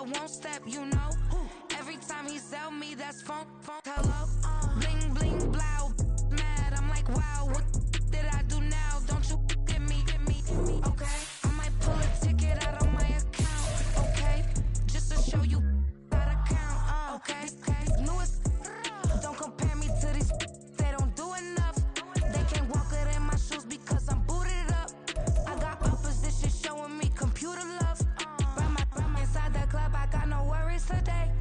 I won't step, you know. Every time he sell me, that's funk, hello. Bling, bling, blow, mad. I'm like, wow, what did I do now? Don't you get me, okay? I might pull a ticket out of my account, okay? Just to show you how to count, okay? Lewis, don't compare me to these, they don't do enough. They can't walk it in my shoes because I'm booted up. I got opposition showing me computer love. Run inside the club, I got no worries today.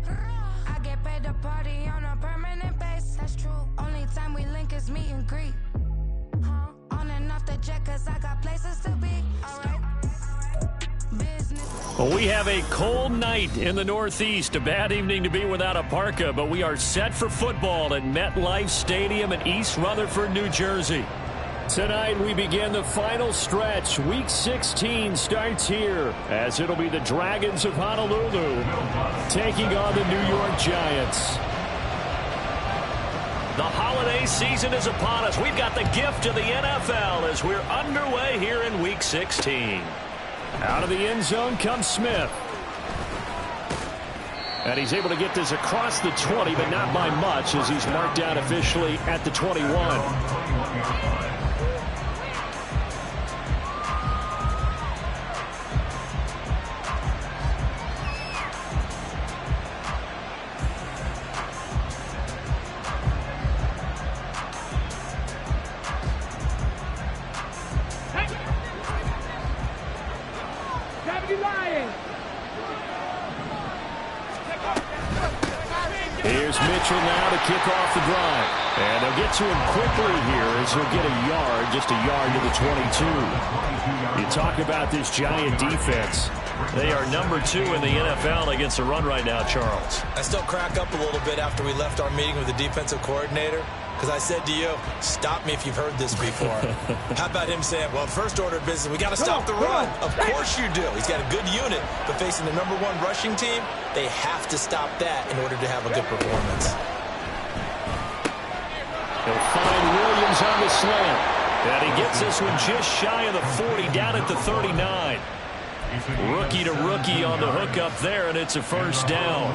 I get paid to party on a permanent base. That's true. Only time we link is meet and greet. On and off the jet, cause I got places to be. Alright. Business. Well, we have a cold night in the Northeast. A bad evening to be without a parka, but we are set for football at MetLife Stadium in East Rutherford, New Jersey. Tonight we begin the final stretch. Week 16 starts here as it'll be the Dragons of Honolulu taking on the New York Giants. The holiday season is upon us. We've got the gift of the NFL as we're underway here in Week 16. Out of the end zone comes Smith. And he's able to get this across the 20, but not by much as he's marked down officially at the 21. Here's Mitchell now to kick off the drive. And they'll get to him quickly here as he'll get a yard, just a yard to the 22. You talk about this Giant defense. They are number 2 in the NFL against the run right now, Charles. I still crack up a little bit after we left our meeting with the defensive coordinator. Because I said to you, stop me if you've heard this before. How about him saying, well, first order of business, we got to stop the run. Of course you do. He's got a good unit. But facing the number 1 rushing team, they have to stop that in order to have a good performance. He'll find Williams on the slant. And he gets this one just shy of the 40, down at the 39. Rookie to rookie on the hook up there, and it's a first down.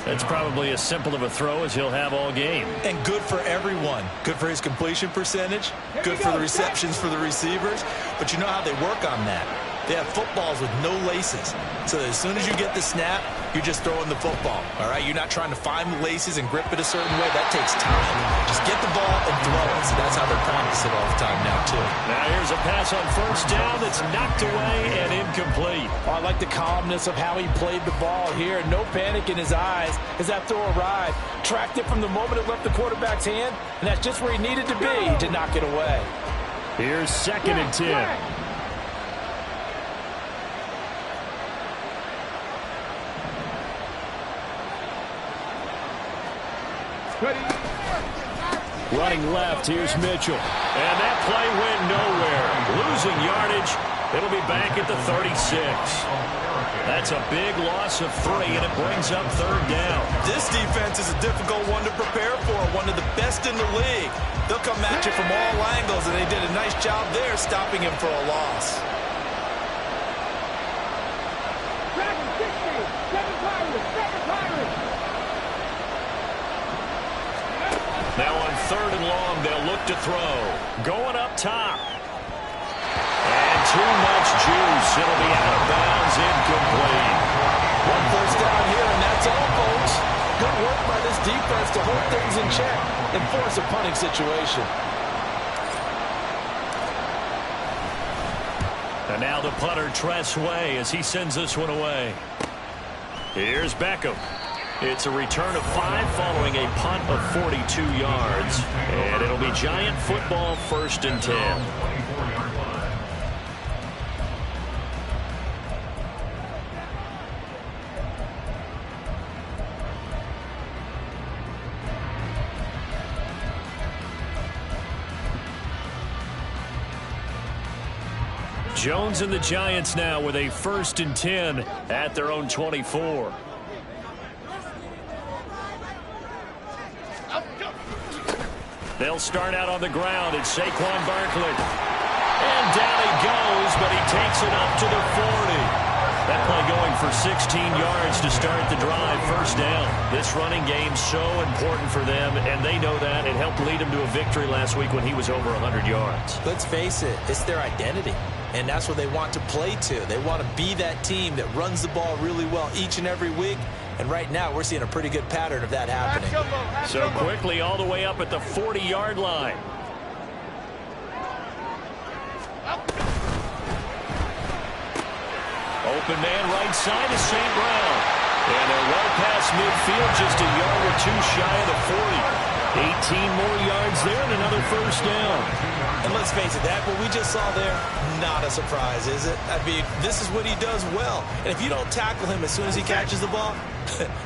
That's probably as simple of a throw as he'll have all game. And good for everyone. Good for his completion percentage. Good for the receptions for the receivers. But you know how they work on that. They have footballs with no laces. So that as soon as you get the snap, you're just throwing the football. All right? You're not trying to find the laces and grip it a certain way. That takes time. Just get the ball and throw it. So that's how they're practicing all the time now, too. Now here's a pass on first down that's knocked away and incomplete. Oh, I like the calmness of how he played the ball here. No panic in his eyes as that throw arrived. Tracked it from the moment it left the quarterback's hand, and that's just where he needed to be to knock it away. Here's 2nd and 10. Running left, here's Mitchell. And that play went nowhere. Losing yardage. It'll be back at the 36. That's a big loss of 3, and it brings up 3rd down. This defense is a difficult one to prepare for, one of the best in the league. They'll come at you from all angles, and they did a nice job there stopping him for a loss. Now on 3rd and long, they'll look to throw. Going up top. And too much juice. It'll be out of bounds, incomplete. 1 first down here, and that's all, folks. Good work by this defense to hold things in check and force a punting situation. And now the punter, Tress Way, as he sends this one away. Here's Beckham. It's a return of 5 following a punt of 42 yards. And it'll be Giant football, 1st and 10. Jones and the Giants now with a 1st and 10 at their own 24. They'll start out on the ground. It's Saquon Barkley. And down he goes, but he takes it up to the 40. That play going for 16 yards to start the drive. First down. This running game's so important for them, and they know that. It helped lead them to a victory last week when he was over 100 yards. Let's face it, it's their identity, and that's what they want to play to. They want to be that team that runs the ball really well each and every week, and right now we're seeing a pretty good pattern of that happening. So quickly all the way up at the 40-yard line. Open man right side is St. Brown. And they're well past midfield, just a yard or two shy of the 40. 18 more yards there and another first down. And let's face it, that what we just saw there, not a surprise, is it? I mean, this is what he does well. And if you don't tackle him as soon as he catches the ball,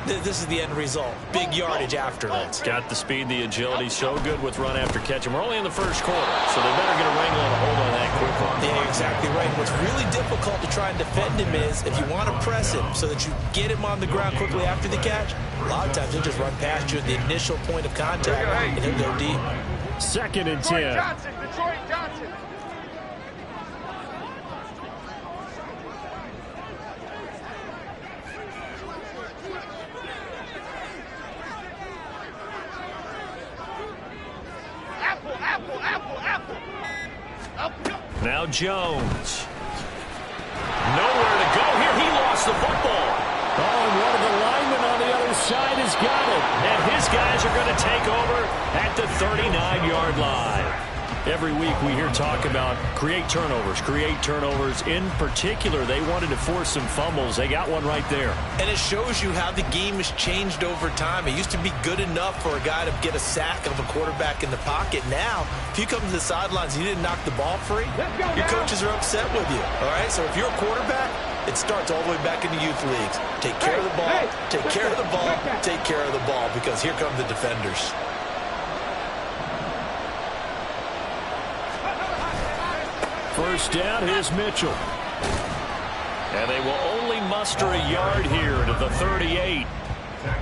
this is the end result. Big yardage after it. Got the speed, the agility, so good with run after catch. And we're only in the first quarter, so they better get a wrangle and a hold on that quickly. Yeah, exactly right. What's really difficult to try and defend him is if you want to press him so that you get him on the ground quickly after the catch, a lot of times he'll just run past you at the initial point of contact, and he'll go deep. 2nd and 10. Detroit Johnson. Now Jones. Nowhere to go here. He lost the football. Oh, and one of the linemen on the other side has got it. And his guys are going to take over at the 39-yard line. Every week we hear talk about create turnovers. In particular, they wanted to force some fumbles. They got one right there. And it shows you how the game has changed over time. It used to be good enough for a guy to get a sack of a quarterback in the pocket. Now, if you come to the sidelines and you didn't knock the ball free, your coaches are upset with you. All right, so if you're a quarterback, it starts all the way back in the youth leagues. Take care of the ball, take care of the ball, take care of the ball, because here come the defenders. First down, here's Mitchell. And they will only muster a yard here to the 38.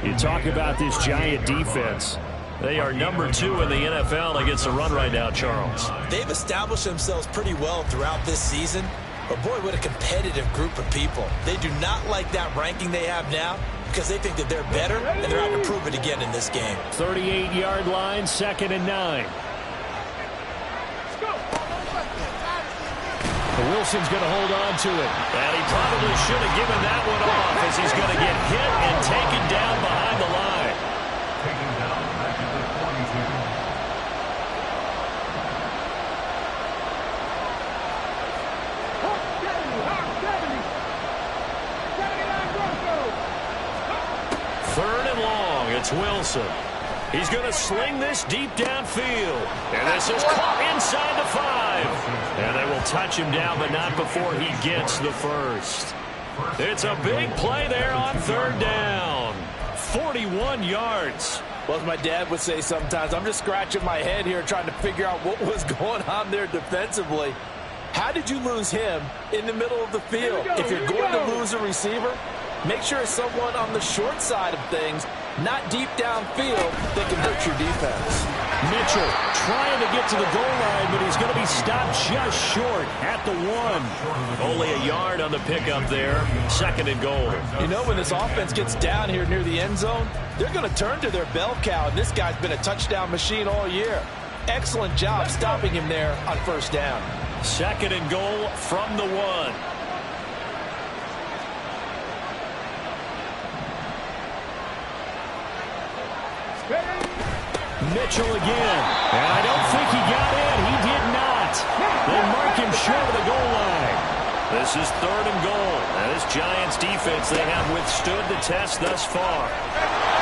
You talk about this Giant defense. They are number 2 in the NFL against the run right now, Charles. They've established themselves pretty well throughout this season. But boy, what a competitive group of people. They do not like that ranking they have now because they think that they're better, and they're out to prove it again in this game. 38-yard line, 2nd and 9. Wilson's going to hold on to it. And he probably should have given that one off as he's going to get hit and taken down behind the line. Taken down back at the 42. 3rd and long. It's Wilson. He's going to sling this deep downfield. And this is caught inside the 5. And they will touch him down, but not before he gets the first. It's a big play there on 3rd down. 41 yards. Well, as my dad would say sometimes, I'm just scratching my head here trying to figure out what was going on there defensively. How did you lose him in the middle of the field? If you're going to lose a receiver, make sure it's someone on the short side of things, not deep downfield, that can hurt your defense. Mitchell trying to get to the goal line, but he's going to be stopped just short at the 1. Only a yard on the pickup there. 2nd and goal. You know, when this offense gets down here near the end zone, they're going to turn to their bell cow, and this guy's been a touchdown machine all year. Excellent job stopping him there on 1st down. 2nd and goal from the 1. Mitchell again. And I don't think he got in. He did not. They mark him short of the goal line. This is 3rd and goal. And this Giants defense, they have withstood the test thus far.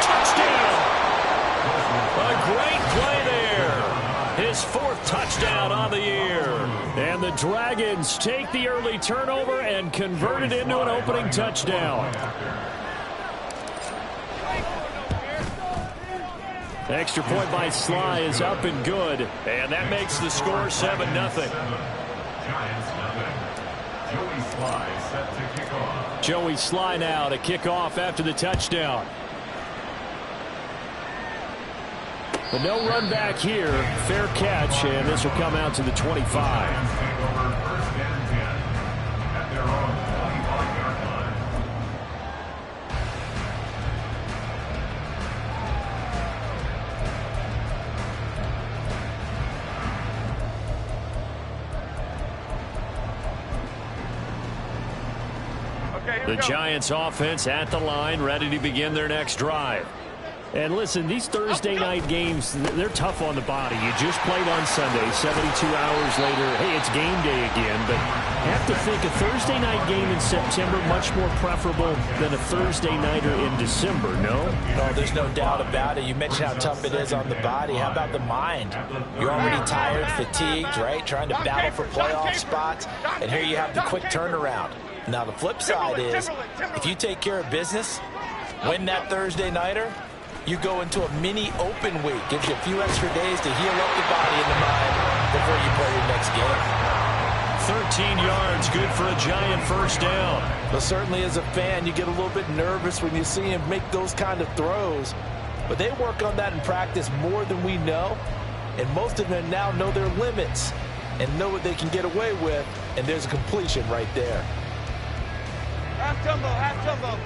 Touchdown! A great play there. His 4th touchdown on the year. And the Dragons take the early turnover and convert it into an opening touchdown. Extra point by Sly is up and good. And that makes the score 7-0. Giants nothing. Joey Sly set to kick off. Joey Sly now to kick off after the touchdown. But no run back here. Fair catch, and this will come out to the 25. Take over 1st and 10 at their own 25-yard line. The Giants offense at the line, ready to begin their next drive. And listen, these Thursday night games, they're tough on the body. You just played on Sunday, 72 hours later. Hey, it's game day again. But I have to think a Thursday night game in September much more preferable than a Thursday nighter in December, no? No, there's no doubt about it. You mentioned how tough it is on the body. How about the mind? You're already tired, fatigued, right? Trying to battle for playoff spots. And here you have the quick turnaround. Now, the flip side is, if you take care of business, win that Thursday nighter, you go into a mini open week. Gives you a few extra days to heal up the body and the mind before you play your next game. 13 yards, good for a Giant first down. But certainly as a fan, you get a little bit nervous when you see him make those kind of throws. But they work on that in practice more than we know. And most of them now know their limits and know what they can get away with. And there's a completion right there. Half tumble, half tumble.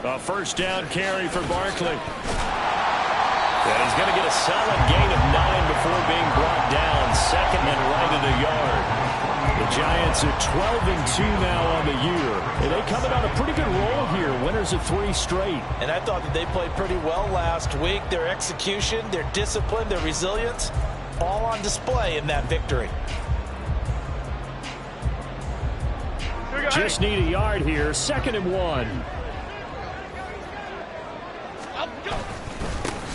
A first down carry for Barkley. And he's going to get a solid gain of 9 before being brought down. Second and right at a yard. The Giants are 12-2 now on the year. And they coming on a pretty good roll here. Winners of 3 straight. And I thought that they played pretty well last week. Their execution, their discipline, their resilience, all on display in that victory. Just need a yard here. 2nd and 1.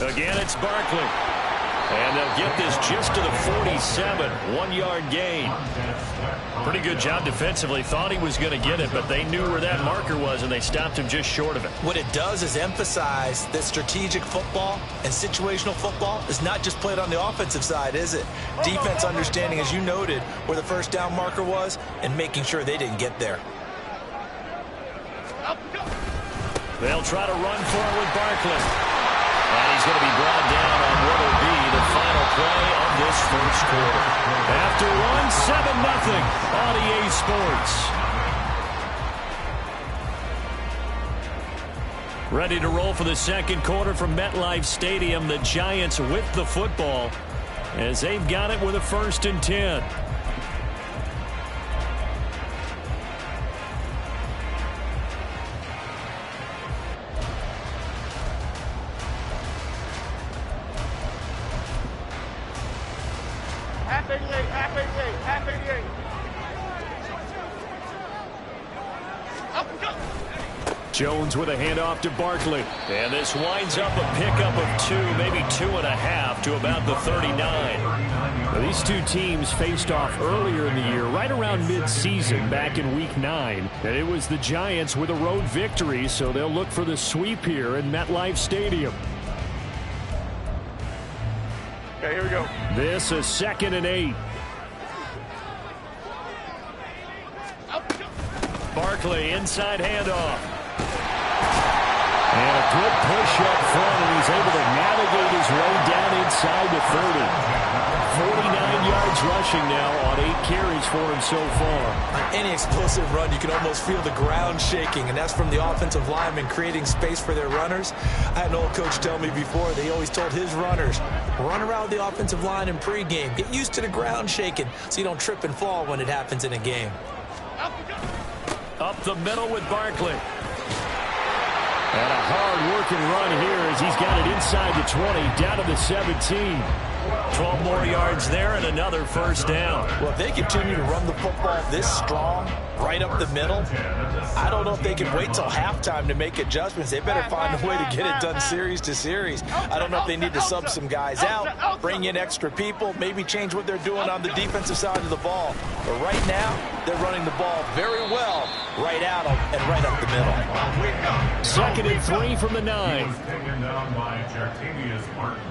Again, it's Barkley. And they'll get this just to the 47. 1-yard gain. Pretty good job defensively. Thought he was going to get it, but they knew where that marker was, and they stopped him just short of it. What it does is emphasize that strategic football and situational football is not just played on the offensive side, is it? Defense understanding, as you noted, where the first down marker was and making sure they didn't get there. They'll try to run for it with Barkley. And he's going to be brought down on what will be the final play of this first quarter. After one, 7-0 on EA Sports. Ready to roll for the second quarter from MetLife Stadium. The Giants with the football as they've got it with a 1st and 10. Half 88, half 88, half 88. Jones with a handoff to Barkley. And this winds up a pickup of 2, maybe 2.5 to about the 39. Now, these two teams faced off earlier in the year, right around mid-season, back in Week 9. And it was the Giants with a road victory, so they'll look for the sweep here in MetLife Stadium. Okay, here we go. This is 2nd and 8. Barkley inside handoff. And a good push up front, and he's able to navigate his way down inside the 30. 49 yards rushing now on 8 carries for him so far. Any explosive run, you can almost feel the ground shaking, and that's from the offensive linemen creating space for their runners. I had an old coach tell me before, they always told his runners, run around the offensive line in pregame. Get used to the ground shaking so you don't trip and fall when it happens in a game. Up the middle with Barkley. And a hard-working run here as he's got it inside the 20, down to the 17. 12 more yards there and another first down. Well, if they continue to run the football this strong, right up the middle, I don't know if they can wait till halftime to make adjustments. They better find a way to get it done series to series. I don't know if they need to sub some guys out, bring in extra people, maybe change what they're doing on the defensive side of the ball. But right now, they're running the ball very well right out and right up the middle. 2nd and 3 from the 9. Taken down by Jartavius Martin.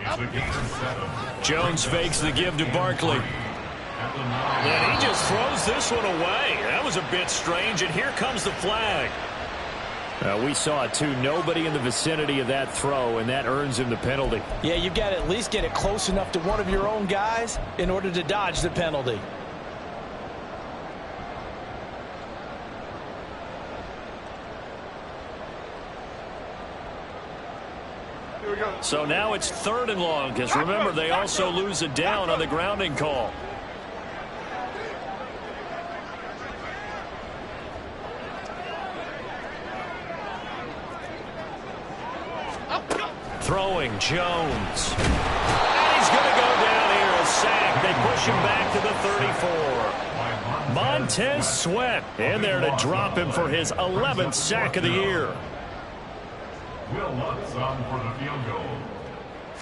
It's a gain of 7. Jones fakes the give to Barkley. And he just throws this one away. That was a bit strange, and here comes the flag. We saw it too. Nobody in the vicinity of that throw, and that earns him the penalty. Yeah, you've got to at least get it close enough to one of your own guys in order to dodge the penalty. So now it's 3rd and long, because remember, they also lose a down on the grounding call. Throwing, Jones. And he's going to go down here, a sack. They push him back to the 34. Montez Sweat in there to drop him for his 11th sack of the year. Will Lutz on for the field goal.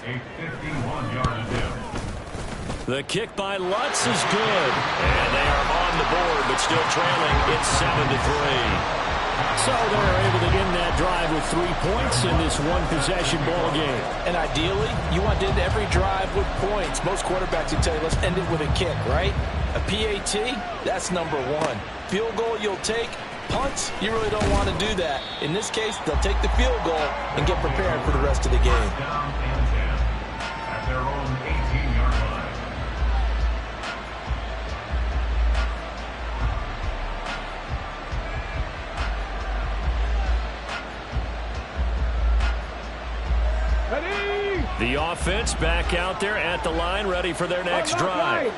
A 51-yard attempt. The kick by Lutz is good. And they are on the board, but still trailing. It's 7-3. So they're able to end that drive with 3 points in this one-possession ball game. And ideally, you want to end every drive with points. Most quarterbacks would tell you, let's end it with a kick, right? A PAT, that's number 1. Field goal you'll take. Punts, you really don't want to do that. In this case, they'll take the field goal and get prepared for the rest of the game. Down and 10 at their own 18-yard line. The offense back out there at the line, ready for their next drive.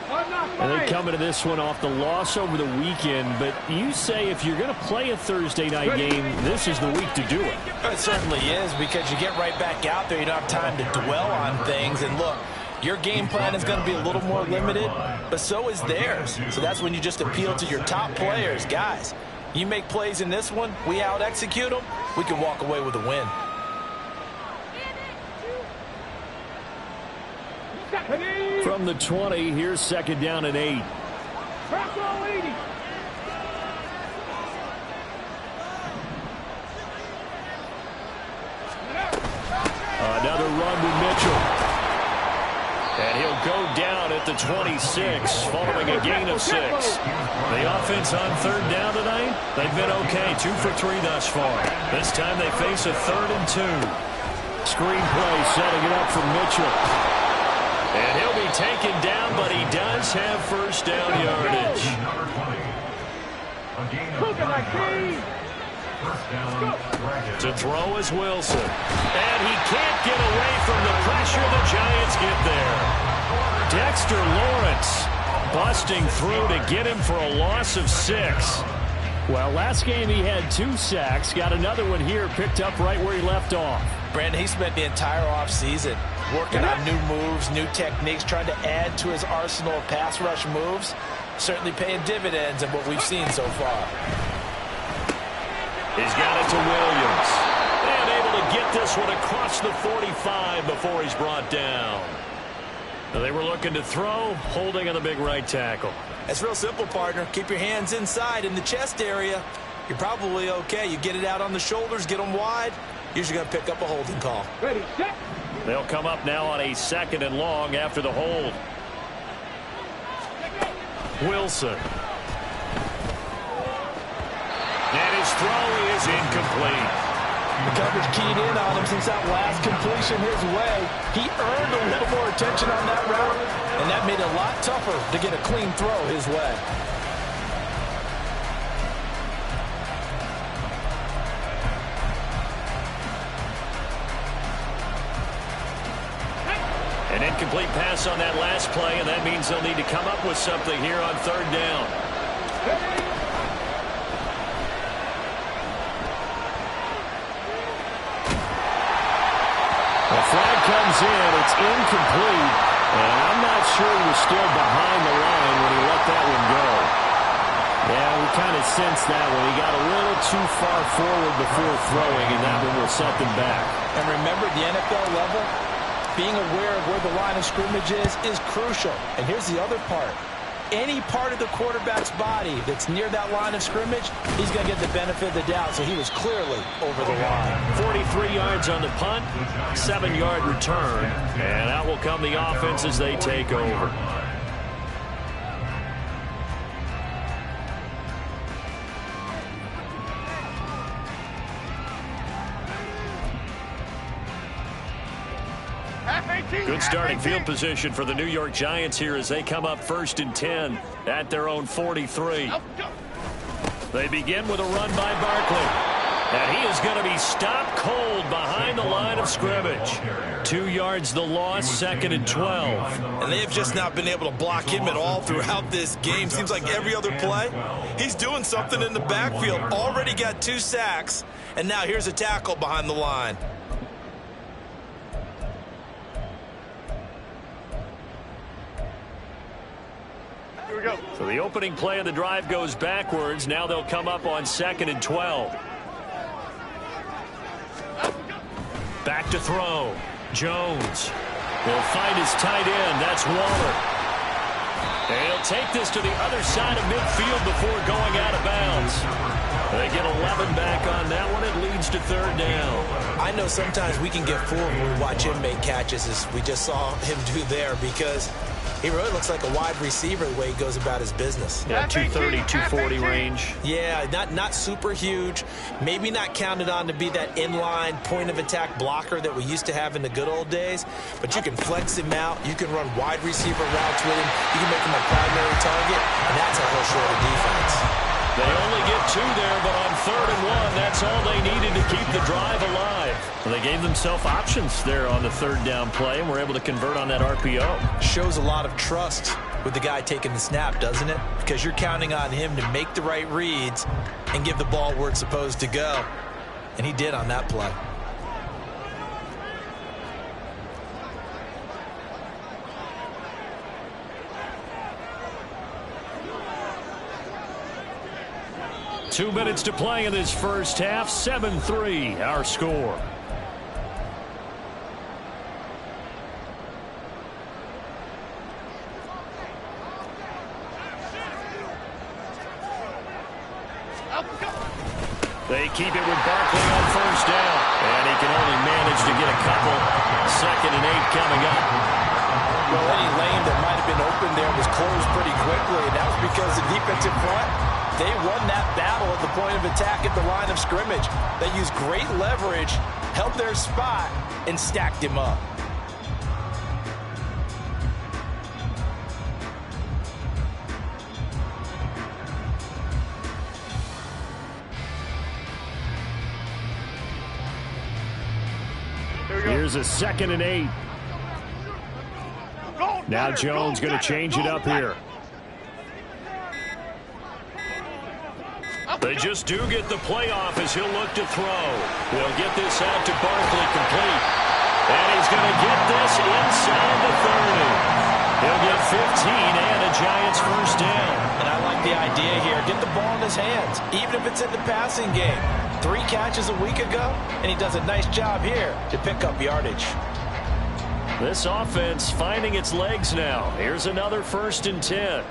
And they come into this one off the loss over the weekend, but you say if you're going to play a Thursday night game, this is the week to do it. It certainly is, because you get right back out there. You don't have time to dwell on things. And look, your game plan is going to be a little more limited, but so is theirs. So that's when you just appeal to your top players. Guys, you make plays in this one, we out-execute them, we can walk away with a win. From the 20, here's 2nd down and 8. Another run with Mitchell. And he'll go down at the 26, following a gain of 6. The offense on 3rd down tonight, they've been okay, 2 for 3 thus far. This time they face a 3rd and 2. Screen play, setting it up for Mitchell. And he'll be taken down, but he does have 1st down yardage. Number 20. A gain of 9. First down, Dragons. To throw is Wilson. And he can't get away from the pressure. The Giants get there. Dexter Lawrence busting through to get him for a loss of 6. Well, last game he had 2 sacks. Got another one here, picked up right where he left off. Brandon, he spent the entire offseason working on new moves, new techniques, trying to add to his arsenal of pass rush moves. Certainly paying dividends in what we've seen so far. He's got it to Williams. And able to get this one across the 45 before he's brought down. They were looking to throw, holding on the big right tackle. It's real simple, partner. Keep your hands inside in the chest area. You're probably okay. You get it out on the shoulders, get them wide. Usually going to pick up a holding call. Ready, set. They'll come up now on a 2nd and long after the hold. Wilson. And his throw is incomplete. The coverage keyed in on him since that last completion his way. He earned a little more attention on that route, and that made it a lot tougher to get a clean throw his way. An incomplete pass on that last play, and that means they'll need to come up with something here on 3rd down. The flag comes in. It's incomplete. And I'm not sure he was still behind the line when he let that one go. Yeah, we kind of sensed that one. He got a little too far forward before throwing, and that one will set them back. And remember, the NFL level, being aware of where the line of scrimmage is crucial. And here's the other part. Any part of the quarterback's body that's near that line of scrimmage, he's going to get the benefit of the doubt. So he was clearly over the line. 43 yards on the punt, 7-yard return, and out will come the offense as they take over. Good starting field position for the New York Giants here as they come up 1st and 10 at their own 43. They begin with a run by Barkley. And he is going to be stopped cold behind the line of scrimmage. 2 yards the loss, 2nd and 12. And they have just not been able to block him at all throughout this game. Seems like every other play, he's doing something in the backfield. Already got 2 sacks, and now here's a tackle behind the line. Here we go. So the opening play of the drive goes backwards. Now they'll come up on 2nd and 12. Back to throw. Jones will find his tight end. That's Waller. And he'll take this to the other side of midfield before going out of bounds. They get 11 back on that one. It leads to 3rd down. I know sometimes we can get fooled when we watch him make catches, as we just saw him do there, because he really looks like a wide receiver the way he goes about his business. Yeah, 230, 240 range. Yeah, not super huge. Maybe not counted on to be that inline point-of-attack blocker that we used to have in the good old days. But you can flex him out. You can run wide receiver routes with him. You can make him a primary target, and that's how he'll show the defense. They only get 2 there, but on 3rd and 1, that's all they needed to keep the drive alive. Well, they gave themselves options there on the 3rd down play, and were able to convert on that RPO. Shows a lot of trust with the guy taking the snap, doesn't it? Because you're counting on him to make the right reads and give the ball where it's supposed to go. And he did on that play. Two minutes to play in this first half. 7-3, our score. They keep it with Barkley on 1st down. And he can only manage to get a couple. 2nd and 8 coming up. Well, any lane that might have been open there was closed pretty quickly, and that was because the defensive front, they won that battle at the point of attack at the line of scrimmage. They used great leverage, held their spot, and stacked him up. Here's a 2nd and 8. Now Jones going to change it up here. They just do get the playoff as he'll look to throw. They'll get this out to Barkley complete. And he's going to get this inside the 30. He'll get 15 and a Giants 1st down. And I like the idea here. Get the ball in his hands, even if it's in the passing game. 3 catches a week ago, and he does a nice job here to pick up yardage. This offense finding its legs now. Here's another 1st and 10.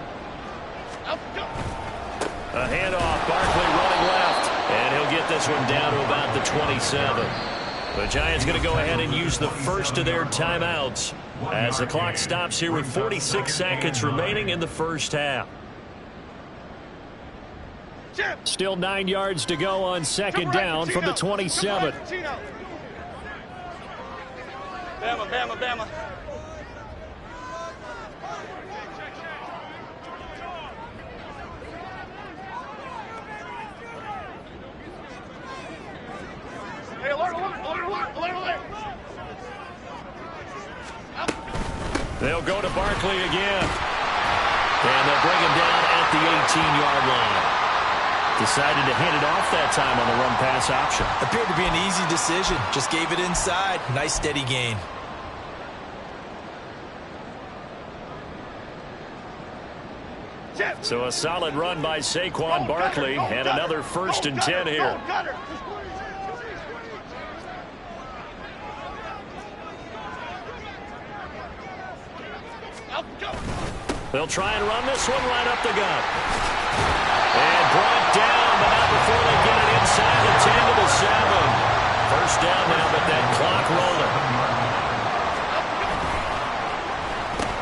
A handoff, Barkley running left, and he'll get this one down to about the 27. The Giants going to go ahead and use the first of their timeouts as the clock stops here with 46 seconds remaining in the first half. Still 9 yards to go on 2nd down from the 27. Bama, Bama, Bama. Hey, alert, alert, alert, alert, alert, alert. They'll go to Barkley again. And they'll bring him down at the 18-yard line. Decided to hand it off that time on the run-pass option. Appeared to be an easy decision. Just gave it inside. Nice steady gain. So a solid run by Saquon Barkley and another 1st and 10 here. They'll try and run this one right up the gut. And brought down, but not before they get it inside the 10 to the 7. 1st down now, but that clock rolling.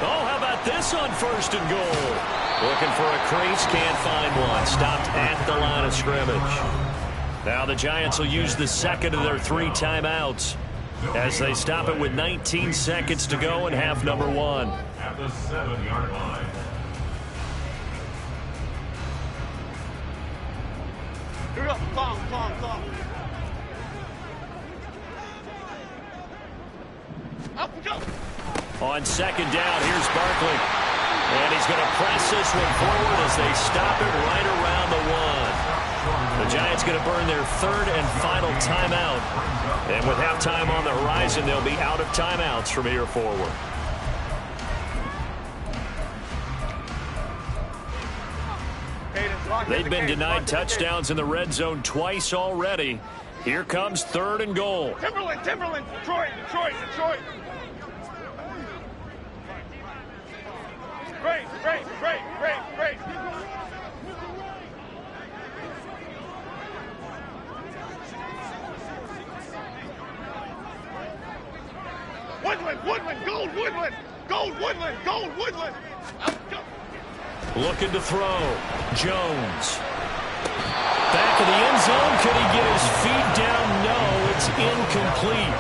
Oh, how about this on 1st and goal? Looking for a crease, can't find one. Stopped at the line of scrimmage. Now the Giants will use the 2nd of their 3 timeouts as they stop it with 19 seconds to go in half number 1. At the 7-yard line. Here we go. Calm, calm, calm. On second down, here's Barkley. And he's going to press this one forward as they stop it right around the 1. The Giants going to burn their third and final timeout. And with halftime on the horizon, they'll be out of timeouts from here forward. They've been denied touchdowns in the red zone twice already. Here comes 3rd and goal. Timberland, Detroit. Great. Woodland. Looking to throw. Jones. Back of the end zone. Could he get his feet down? No, it's incomplete.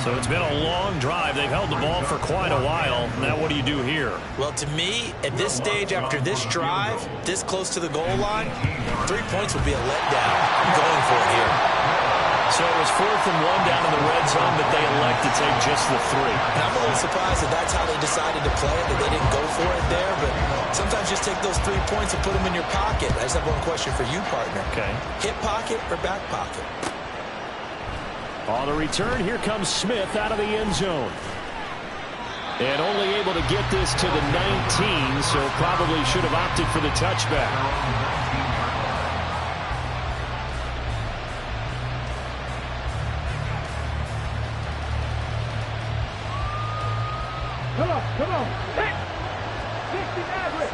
So it's been a long drive. They've held the ball for quite a while. Now what do you do here? Well, to me, at this stage, after this drive, this close to the goal line, 3 points would be a letdown. I'm going for it here. So it was 4th and 1 down in the red zone, but they elect to take just the 3. And I'm a little surprised that that's how they decided to play it, that they didn't go for it there. But sometimes just take those 3 points and put them in your pocket. I just have one question for you, partner. Okay. Hip pocket or back pocket? On the return, here comes Smith out of the end zone. And only able to get this to the 19, so probably should have opted for the touchback. Come on. 60 Maverick.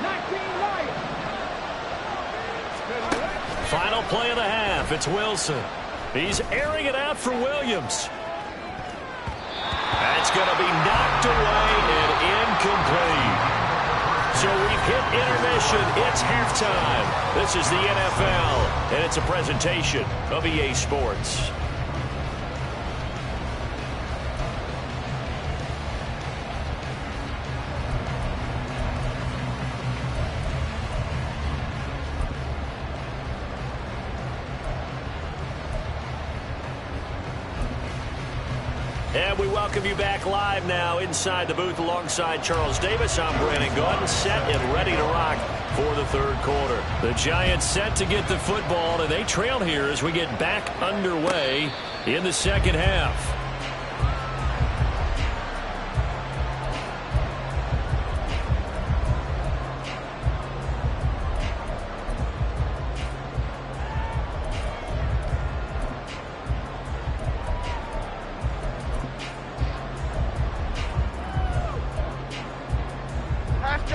19 Lions. Final play of the half. It's Wilson. He's airing it out for Williams. That's going to be knocked away and incomplete. So we've hit intermission. It's halftime. This is the NFL, and it's a presentation of EA Sports. And we welcome you back live now inside the booth alongside Charles Davis. I'm Brandon Gordon, set and ready to rock for the 3rd quarter. The Giants set to get the football, and they trail here as we get back underway in the 2nd half.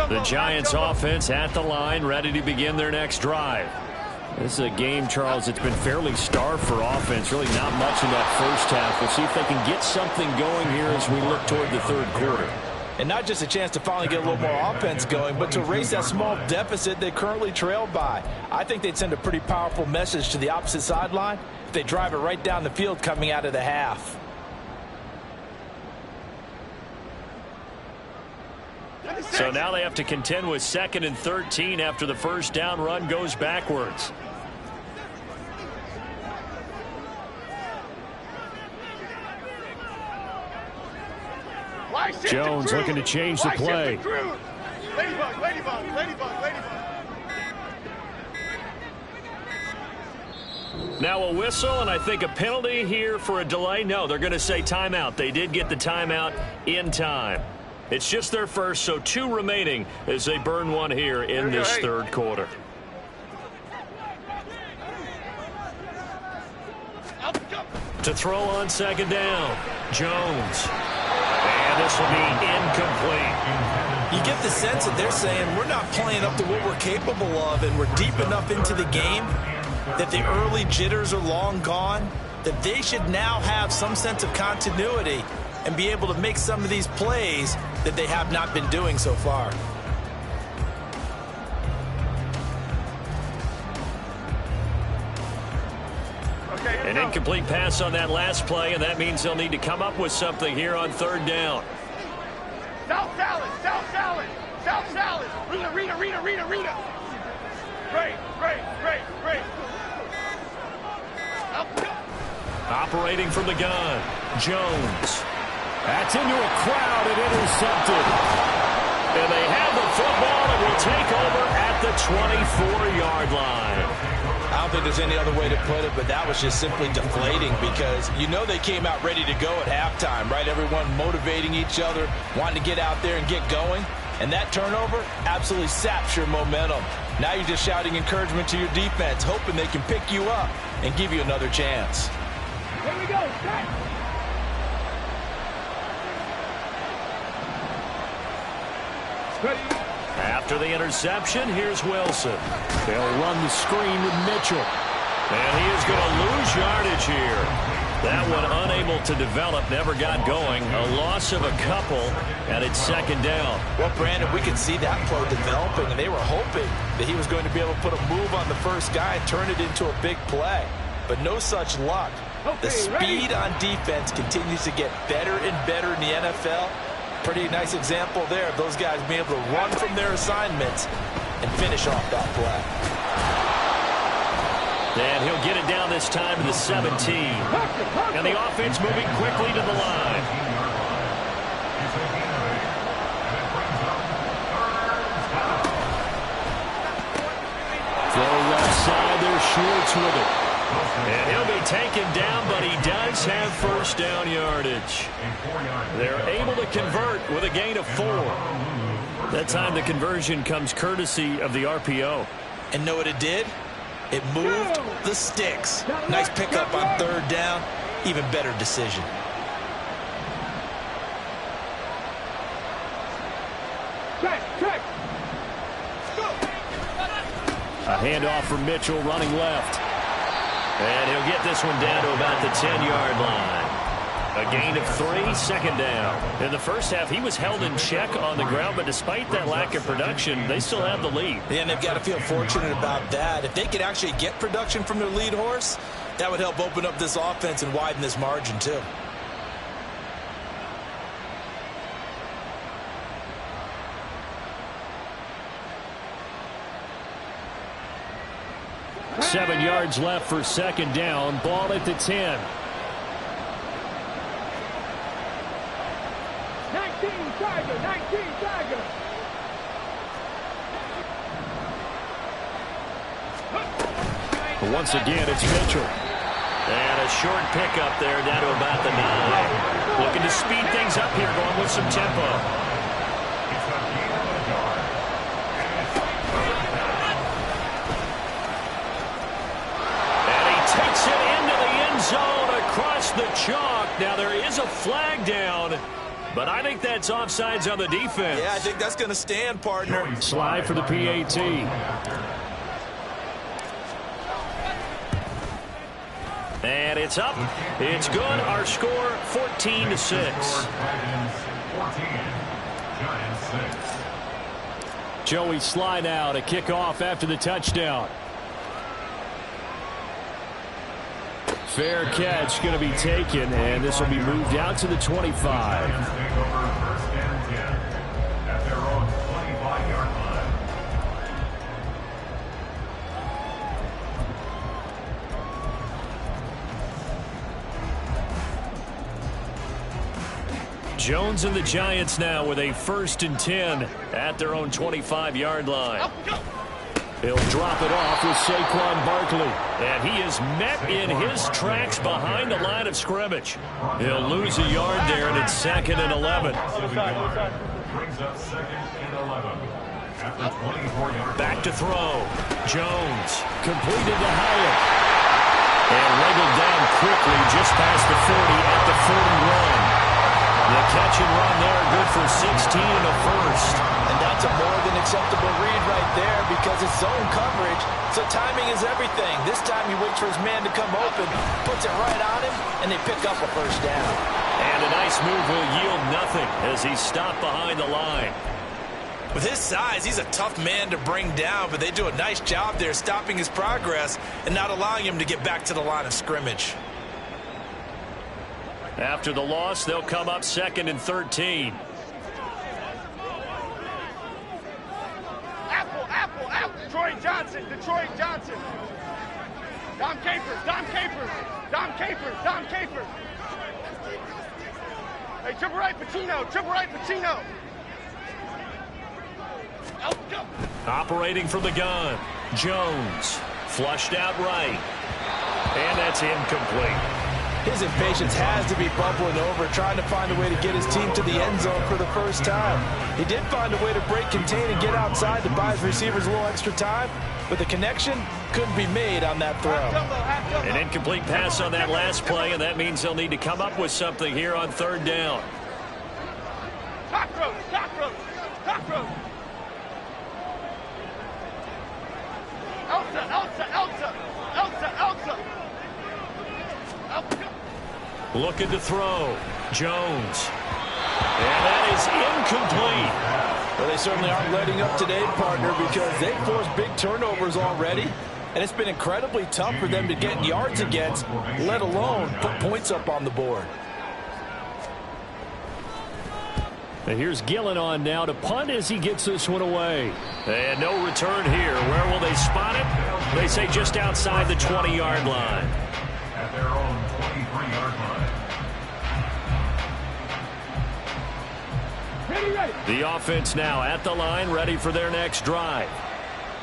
The Giants offense at the line, ready to begin their next drive. This is a game, Charles, it's been fairly starved for offense. Really not much in that first half. We'll see if they can get something going here as we look toward the 3rd quarter. And not just a chance to finally get a little more offense going, but to erase that small deficit they currently trailed by. I think they'd send a pretty powerful message to the opposite sideline if they drive it right down the field coming out of the half. So now they have to contend with 2nd and 13 after the first down run goes backwards. Jones looking to change the play. Ladybug. Now a whistle and I think a penalty here for a delay. No, they're going to say timeout. They did get the timeout in time. It's just their first, so 2 remaining as they burn one here in this 3rd quarter. To throw on 2nd down, Jones. And this will be incomplete. You get the sense that they're saying we're not playing up to what we're capable of, and we're deep enough into the game that the early jitters are long gone, that they should now have some sense of continuity and be able to make some of these plays that they have not been doing so far. An incomplete pass on that last play, and that means they'll need to come up with something here on 3rd down. South salad. Rita. Great. Operating from the gun, Jones. That's into a crowd and intercepted. And they have the football and will take over at the 24-yard line. I don't think there's any other way to put it, but that was just simply deflating because you know they came out ready to go at halftime, right? Everyone motivating each other, wanting to get out there and get going. And that turnover absolutely saps your momentum. Now you're just shouting encouragement to your defense, hoping they can pick you up and give you another chance. Here we go. Set. Ready. After the interception, here's Wilson. They'll run the screen with Mitchell. And he is going to lose yardage here. That one unable to develop, never got going. A loss of a couple, and it's second down. Well, Brandon, we could see that play developing, and they were hoping that he was going to be able to put a move on the first guy and turn it into a big play. But no such luck. The speed on defense continues to get better and better in the NFL. Pretty nice example there of those guys being able to run from their assignments and finish off that play. And he'll get it down this time to the 17. And the offense moving quickly to the line. Throw left side, they're Schwartz with it. And he'll be taken down, but he does have first down yardage. They're able to convert with a gain of 4. That time the conversion comes courtesy of the RPO. And know what it did? It moved the sticks. Nice pickup on third down. Even better decision. Check. Go. A handoff from Mitchell running left. And he'll get this one down to about the 10-yard line. A gain of 3, second down. In the first half, he was held in check on the ground, but despite that lack of production, they still have the lead. Yeah, and they've got to feel fortunate about that. If they could actually get production from their lead horse, that would help open up this offense and widen this margin, too. Seven yards left for second down. Ball at the 10. 19 Tiger. Once again, it's Mitchell. And a short pickup there down to about the 9. Looking to speed things up here, going with some tempo. Takes it into the end zone across the chalk. Now there is a flag down, but I think that's offsides on the defense. Yeah, I think that's going to stand, partner. Slide for the PAT. And it's up. It's good. Our score 14-6. Joey slide out, a kickoff after the touchdown. Fair catch going to be taken, and this will be moved out to the 25. Jones and the Giants now with a 1st and 10 at their own 25-yard line. He'll drop it off with Saquon Barkley. And he is met in his tracks behind the line of scrimmage. He'll lose a yard there, and it's 2nd and 11. Brings up 2nd and 11. At the 24-yard Back to throw. Jones completed to Hyatt. And wriggled down quickly just past the 40 at the 41. The catch and run there, good for 16 and a 1st. And that's a more than acceptable read right there because it's zone coverage, so timing is everything. This time he waits for his man to come open, puts it right on him, and they pick up a first down. And a nice move will yield nothing as he's stopped behind the line. With his size, he's a tough man to bring down, but they do a nice job there stopping his progress and not allowing him to get back to the line of scrimmage. After the loss, they'll come up 2nd and 13. Apple. Detroit Johnson. Dom Capers, Dom Capers, Dom Capers, Dom Capers. Hey, triple right, Pacino, triple right, Pacino. Oh, go. Operating from the gun. Jones. Flushed out right. And that's incomplete. His impatience has to be bubbling over, trying to find a way to get his team to the end zone for the first time. He did find a way to break, contain, and get outside to buy his receivers a little extra time, but the connection couldn't be made on that throw. An incomplete pass on that last play, and that means they'll need to come up with something here on third down. Cockroach, cockroach, cockroach. Elsa, Elsa, Elsa, Elsa, Elsa. Looking to throw. Jones. And that is incomplete. Well, they certainly aren't letting up today, partner, because they forced big turnovers already, and it's been incredibly tough for them to get yards against, let alone put points up on the board. And here's Gillen on now to punt as he gets this one away. And no return here. Where will they spot it? They say just outside the 20-yard line. At their own 23-yard line. Ready. The offense now at the line, ready for their next drive.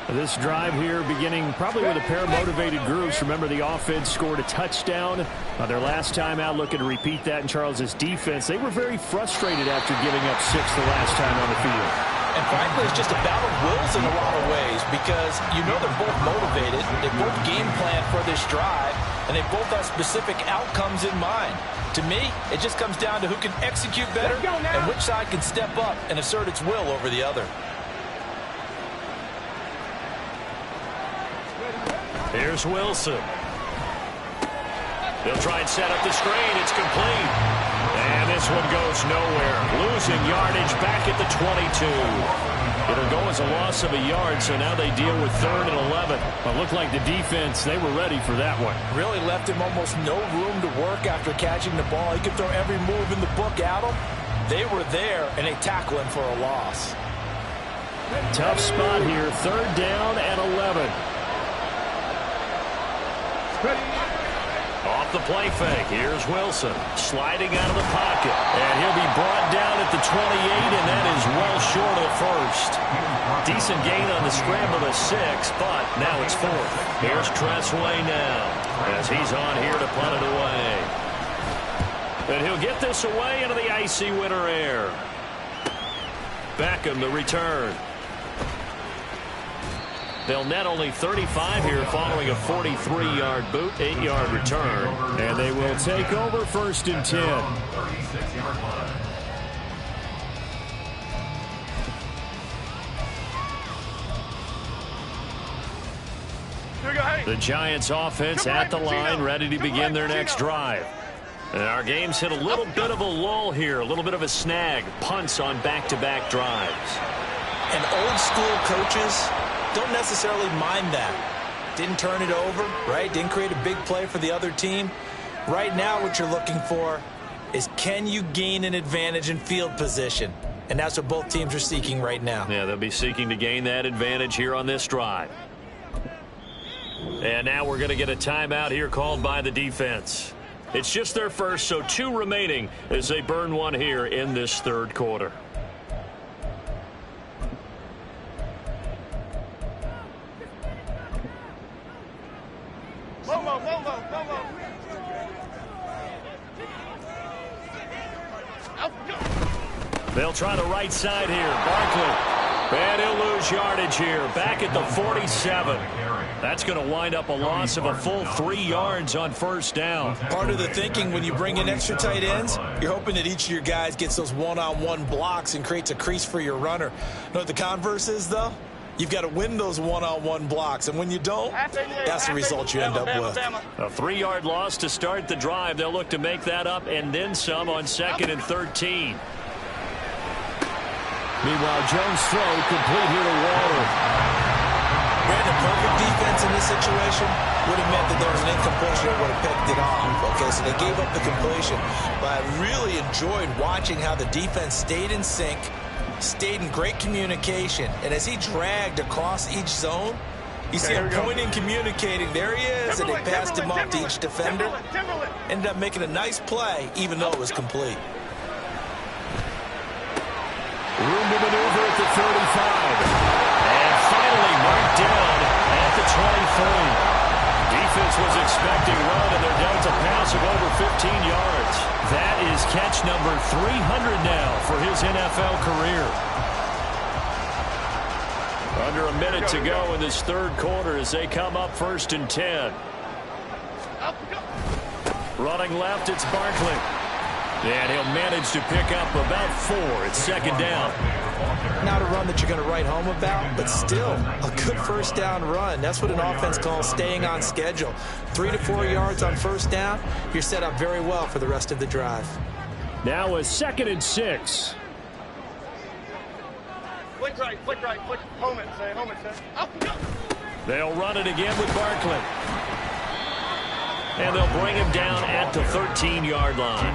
This drive here beginning probably with a pair of motivated groups. Remember, the offense scored a touchdown their last time out, looking to repeat that in Charles's defense. They were very frustrated after giving up 6 the last time on the field. And frankly, it's just a battle of wills in a lot of ways, because you know they're both motivated, they both game plan for this drive, and they both have specific outcomes in mind. To me, it just comes down to who can execute better and which side can step up and assert its will over the other. Here's Wilson. They'll try and set up the screen. It's complete. And this one goes nowhere. Losing yardage back at the 22. It'll go as a loss of a yard, so now they deal with 3rd and 11. It looked like the defense, they were ready for that one. Really left him almost no room to work after catching the ball. He could throw every move in the book at him. They were there, and they tackle him for a loss. Tough spot here. 3rd down and 11. Off the play fake. Here's Wilson sliding out of the pocket. And he'll be brought down at the 28, and that is well short of the first. Decent gain on the scramble to 6, but now it's 4th. Here's Tressway now as he's on here to punt it away. And he'll get this away into the icy winter air. Beckham the return. They'll net only 35 here following a 43-yard boot, 8-yard return. And they will take over 1st and 10. 36-yard line. The Giants offense at the line, ready to begin their next drive. And our game's hit a little bit of a lull here, a little bit of a snag. Punts on back-to-back drives. And old school coaches don't necessarily mind that. Didn't turn it over, right? Didn't create a big play for the other team. Right now what you're looking for is, can you gain an advantage in field position? And that's what both teams are seeking right now. Yeah, they'll be seeking to gain that advantage here on this drive. And now we're going to get a timeout here called by the defense. It's just their first, so 2 remaining as they burn one here in this 3rd quarter. They'll try the right side here. Barkley. And he'll lose yardage here. Back at the 47. That's going to wind up a loss of a full 3 yards on 1st down. Part of the thinking when you bring in extra tight ends, you're hoping that each of your guys gets those one-on-one blocks and creates a crease for your runner. You know what the converse is, though? You've got to win those one-on-one blocks, and when you don't, that's the result you end up with. A 3-yard loss to start the drive. They'll look to make that up and then some on 2nd and 13. Meanwhile, Jones' throw complete here to Waller. Brandon, perfect defense in this situation would have meant that there was an incompletion that would have picked it off. Okay, so they gave up the completion. But I really enjoyed watching how the defense stayed in sync, stayed in great communication. And as he dragged across each zone, You see him pointing, communicating. There he is, and they passed him off to each defender. Ended up making a nice play, even though it was complete. Room to maneuver at the 35. And finally marked down at the 23. Defense was expecting run, and they're down to pass of over 15 yards. That is catch number 300 now for his NFL career. Under a minute to go in this third quarter as they come up 1st and 10. Running left, it's Barkley. And he'll manage to pick up about 4. It's 2nd down. Not a run that you're going to write home about, but still a good first down run. That's what an offense calls staying on schedule. 3 to 4 yards on first down. You're set up very well for the rest of the drive. Now a 2nd and 6. Flick right, flick. Home it, say. Up, go. They'll run it again with Barkley. And they'll bring him down at the 13-yard line.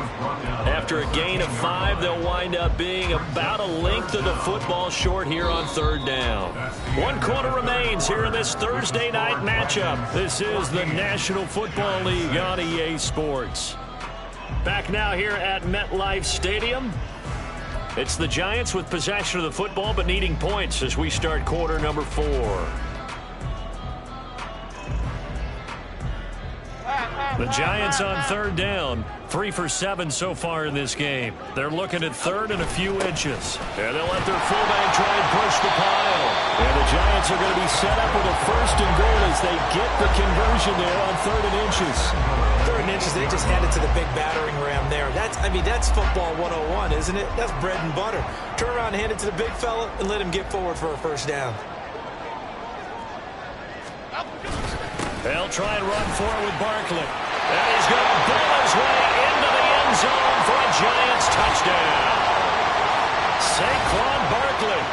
After a gain of 5, they'll wind up being about a length of the football short here on 3rd down. 1 quarter remains here in this Thursday night matchup. This is the National Football League on EA Sports. Back now here at MetLife Stadium. It's the Giants with possession of the football but needing points as we start quarter number 4. The Giants on 3rd down, 3 for 7 so far in this game. They're looking at 3rd and a few inches. And they'll let their fullback try and push the pile. And the Giants are going to be set up with a 1st and goal as they get the conversion there on 3rd and inches. 3rd and inches, they just hand it to the big battering ram there. That's football 101, isn't it? That's bread and butter. Turn around and hand it to the big fella and let him get forward for a 1st down. They'll try and run for it with Barkley. And he's going to bull his way into the end zone for a Giants touchdown. Saquon Barkley,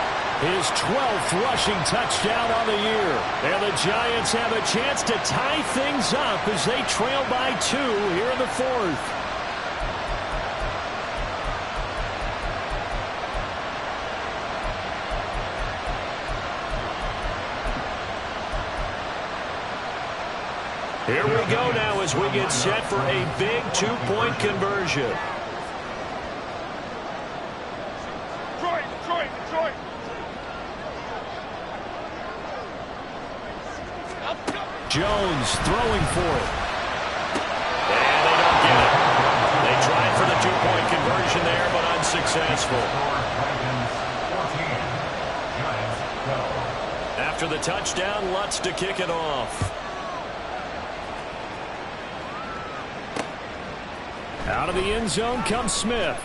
his 12th rushing touchdown on the year. And the Giants have a chance to tie things up as they trail by 2 here in the 4th. Here we go now as we get set for a big 2-point conversion. Detroit. Jones throwing for it. And they don't get it. They tried for the 2-point conversion there, but unsuccessful. After the touchdown, Lutz to kick it off. Out of the end zone comes Smith.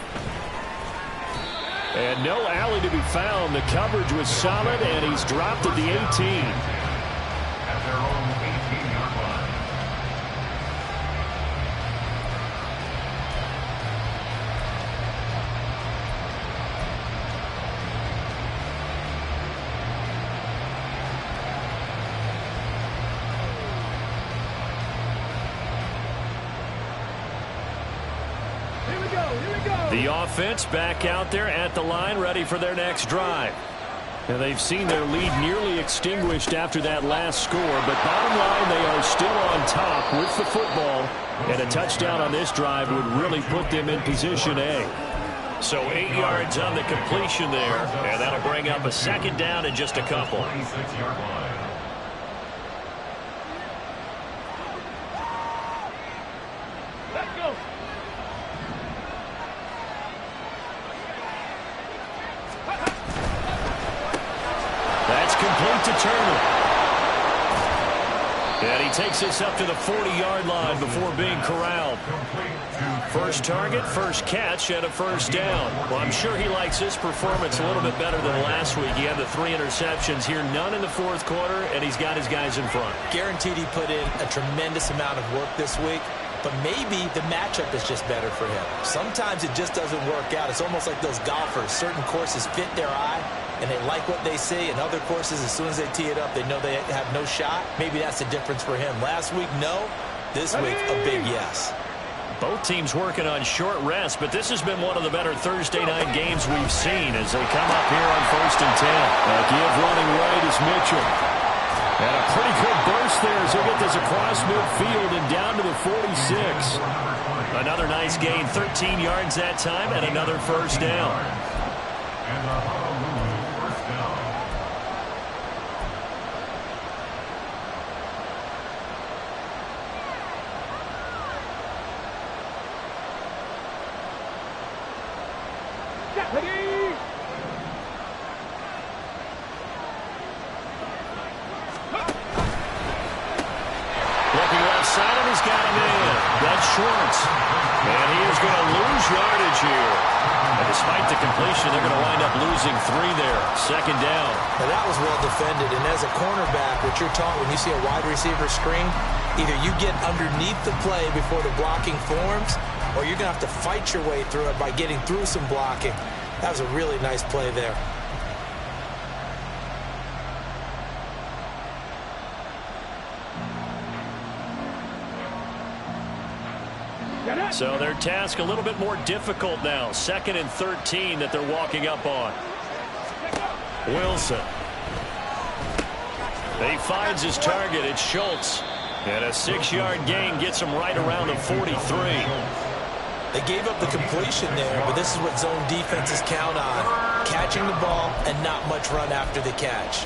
And no alley to be found. The coverage was solid, and he's dropped at the 18. At their own 18-yard line. The offense back out there at the line, ready for their next drive. And they've seen their lead nearly extinguished after that last score, but bottom line, they are still on top with the football, and a touchdown on this drive would really put them in position A. So 8 yards on the completion there, and that'll bring up a 2nd down in just a couple. 26-yard line. Let's go. That's complete to Turner. And he takes us up to the 40-yard line before being corralled. First target, first catch, and a 1st down. Well, I'm sure he likes his performance a little bit better than last week. He had the 3 interceptions here, none in the 4th quarter, and he's got his guys in front. Guaranteed he put in a tremendous amount of work this week, but maybe the matchup is just better for him. Sometimes it just doesn't work out. It's almost like those golfers. Certain courses fit their eye, and they like what they see, and other courses, as soon as they tee it up, they know they have no shot. Maybe that's the difference for him. Last week, no. This week, a big yes. Both teams working on short rest, but this has been one of the better Thursday night games we've seen as they come up here on 1st and 10. A give running right is Mitchell. And a pretty good burst there as he'll get this across midfield and down to the 46. Another nice gain, 13 yards that time, and another first down. And a Honolulu first down. Looking left side, and he's got him in. That's Schwartz. And he is going to lose yardage here. And despite the completion, they're going to wind up losing 3 there. Second down. Now that was well defended. And as a cornerback, what you're taught when you see a wide receiver screen, either you get underneath the play before the blocking forms, or you're going to have to fight your way through it by getting through some blocking. That was a really nice play there. So their task a little bit more difficult now. 2nd and 13 that they're walking up on. Wilson. He finds his target. It's Schultz. And a 6-yard gain gets him right around the 43. They gave up the completion there, but this is what zone defenses count on. Catching the ball and not much run after the catch.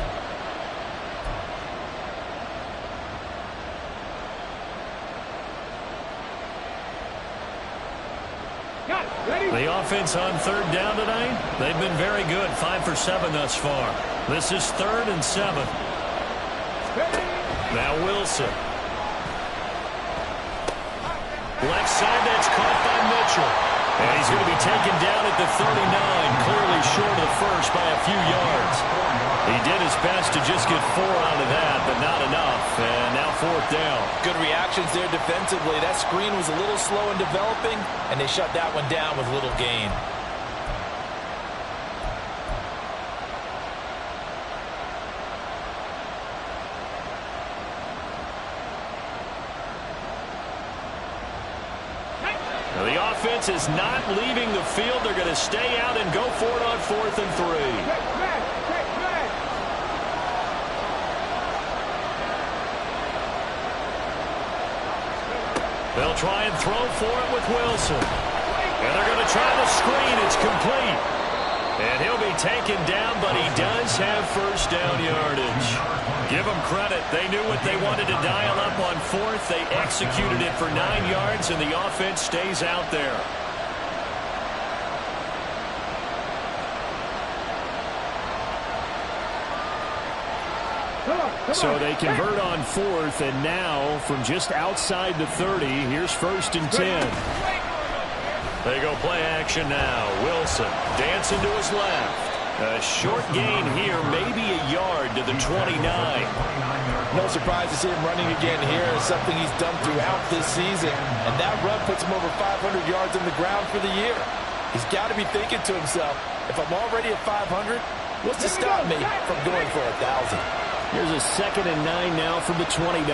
The offense on 3rd down tonight, they've been very good. 5 for 7 thus far. This is 3rd and 7. Now Wilson. Left side, that's caught by Mitchell. And he's going to be taken down at the 39, clearly short of the first by a few yards. He did his best to just get 4 out of that, but not enough. And now 4th down. Good reactions there defensively. That screen was a little slow in developing, and they shut that one down with little gain. Now the offense is not leaving the field. They're going to stay out and go for it on 4th and 3. They'll try and throw for it with Wilson. And they're going to try the screen. It's complete. And he'll be taken down, but he does have first down yardage. Give them credit. They knew what they wanted to dial up on 4th. They executed it for 9 yards, and the offense stays out there. So they convert on 4th, and now from just outside the 30, here's 1st and 10. They go play action now. Wilson dancing to his left. A short gain here, maybe a yard to the 29. No surprise to see him running again here. It's something he's done throughout this season. And that run puts him over 500 yards on the ground for the year. He's got to be thinking to himself, if I'm already at 500, what's to stop me from going for 1,000? Here's a 2nd and 9 now from the 29.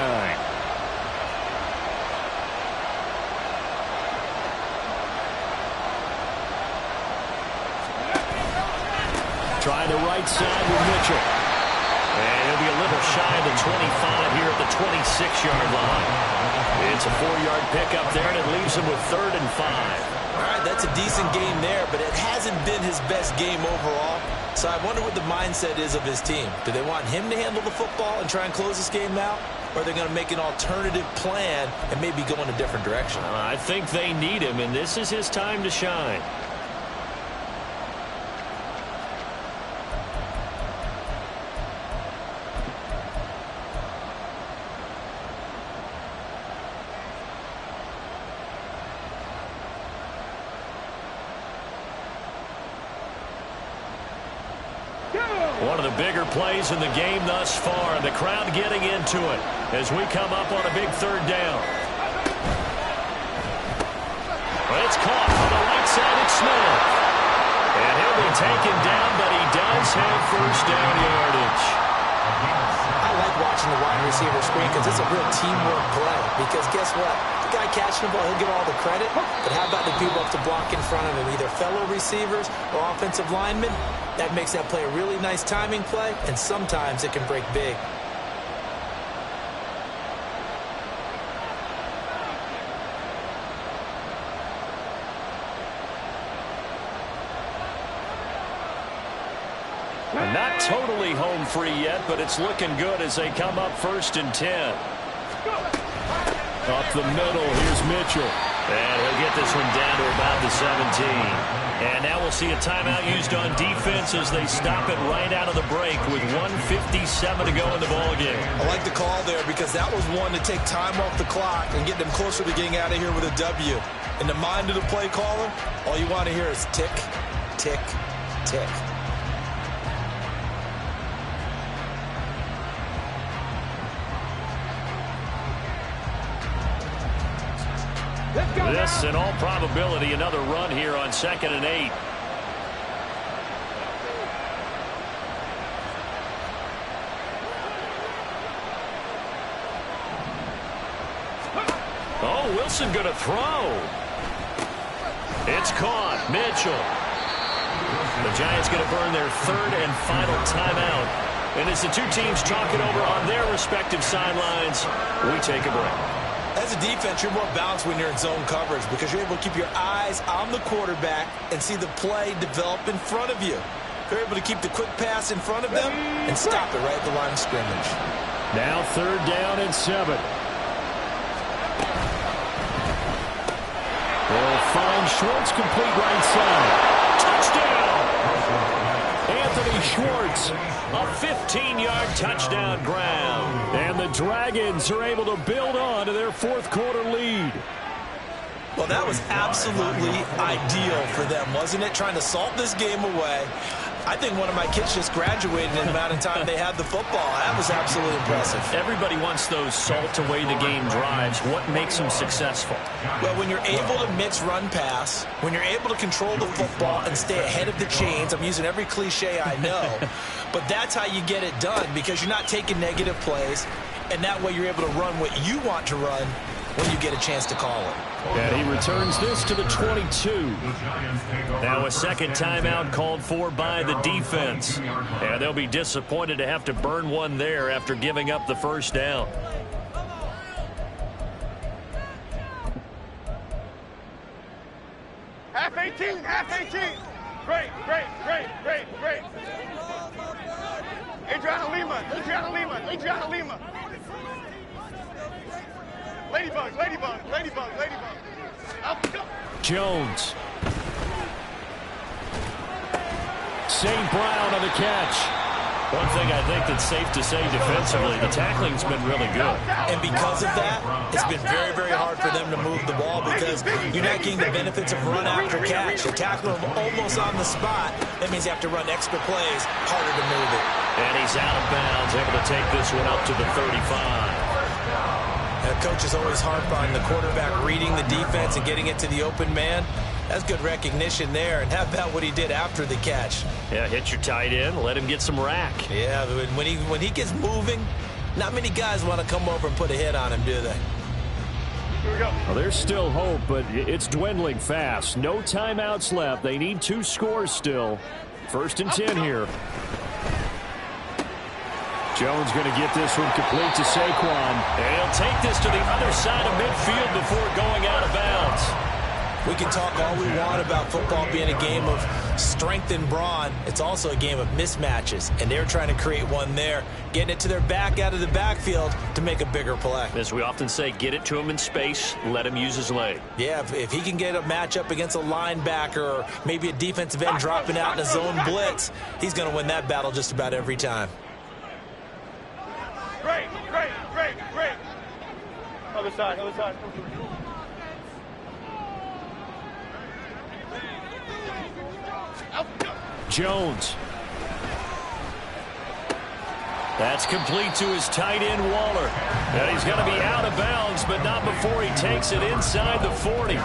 Try the right side with Mitchell. And he'll be a little shy of the 25 here at the 26-yard line. It's a 4-yard pickup there, and it leaves him with 3rd and 5. All right, that's a decent game there, but it hasn't been his best game overall. So I wonder what the mindset is of his team. Do they want him to handle the football and try and close this game out? Or are they going to make an alternative plan and maybe go in a different direction? I think they need him, and this is his time to shine. One of the bigger plays in the game thus far. The crowd getting into it as we come up on a big 3rd down. Well, it's caught on the right side. It's Smith. And he'll be taken down, but he does have first down yardage. I like watching the wide receiver screen because it's a real teamwork play. Because guess what? The guy catching the ball, he'll get all the credit. But how about the people up to block in front of him, either fellow receivers or offensive linemen? That makes that play a really nice timing play, and sometimes it can break big. Not totally home free yet, but it's looking good as they come up 1st and 10. Up the middle, here's Mitchell. And he'll get this one down to about the 17. And now we'll see a timeout used on defense as they stop it right out of the break with 1:57 to go in the ballgame. I like the call there because that was one to take time off the clock and get them closer to getting out of here with a W. In the mind of the play caller, all you want to hear is tick, tick, tick. This, in all probability, another run here on 2nd and 8. Oh, Wilson going to throw. It's caught. Mitchell. The Giants going to burn their 3rd and final timeout. And as the two teams talk it over on their respective sidelines, we take a break. As a defense, you're more balanced when you're in zone coverage because you're able to keep your eyes on the quarterback and see the play develop in front of you. You're able to keep the quick pass in front of them and stop it right at the line of scrimmage. Now 3rd down and 7. They'll find Schwartz complete right side. Touchdown! Anthony Schwartz, a 15-yard touchdown ground. And the Dragons are able to build on to their 4th quarter lead. Well, that was absolutely ideal for them, wasn't it? Trying to salt this game away. I think one of my kids just graduated in the amount of time they had the football. That was absolutely impressive. Everybody wants those salt-away-the-game drives. What makes them successful? Well, when you're able to mix run-pass, when you're able to control the football and stay ahead of the chains, I'm using every cliche I know, but that's how you get it done because you're not taking negative plays, and that way you're able to run what you want to run when you get a chance to call it. And he returns this to the 22. Now a 2nd timeout called for by the defense. And they'll be disappointed to have to burn one there after giving up the 1st down. Half 18, half 18. Great, great, great, great, great. Adriana Lima, Adriana Lima, Adriana Lima. Ladybug, ladybug, ladybug, ladybug. Up, go. Jones. St. Brown on the catch. One thing I think that's safe to say defensively, the tackling's been really good. And because of that, it's been very, very hard for them to move the ball because you're not getting the benefits of run after catch. You tackle them almost on the spot. That means you have to run extra plays, harder to move it. And he's out of bounds, able to take this one up to the 35. Coaches always harp on the quarterback reading the defense and getting it to the open man. That's good recognition there. And how about what he did after the catch? Yeah, hit your tight end, let him get some rack. Yeah, when he gets moving, not many guys want to come over and put a hit on him, do they? Here we go. Well, there's still hope, but it's dwindling fast. No timeouts left. They need 2 scores still. 1st and 10 here. Jones going to get this one complete to Saquon. And he'll take this to the other side of midfield before going out of bounds. We can talk all we want about football being a game of strength and brawn. It's also a game of mismatches, and they're trying to create one there, getting it to their back out of the backfield to make a bigger play. As we often say, get it to him in space, let him use his leg. Yeah, if he can get a matchup against a linebacker or maybe a defensive end dropping out in a zone blitz, he's going to win that battle just about every time. Great, great, great, great. Other side, other side. Jones. That's complete to his tight end, Waller. And he's going to be out of bounds, but not before he takes it inside the 40.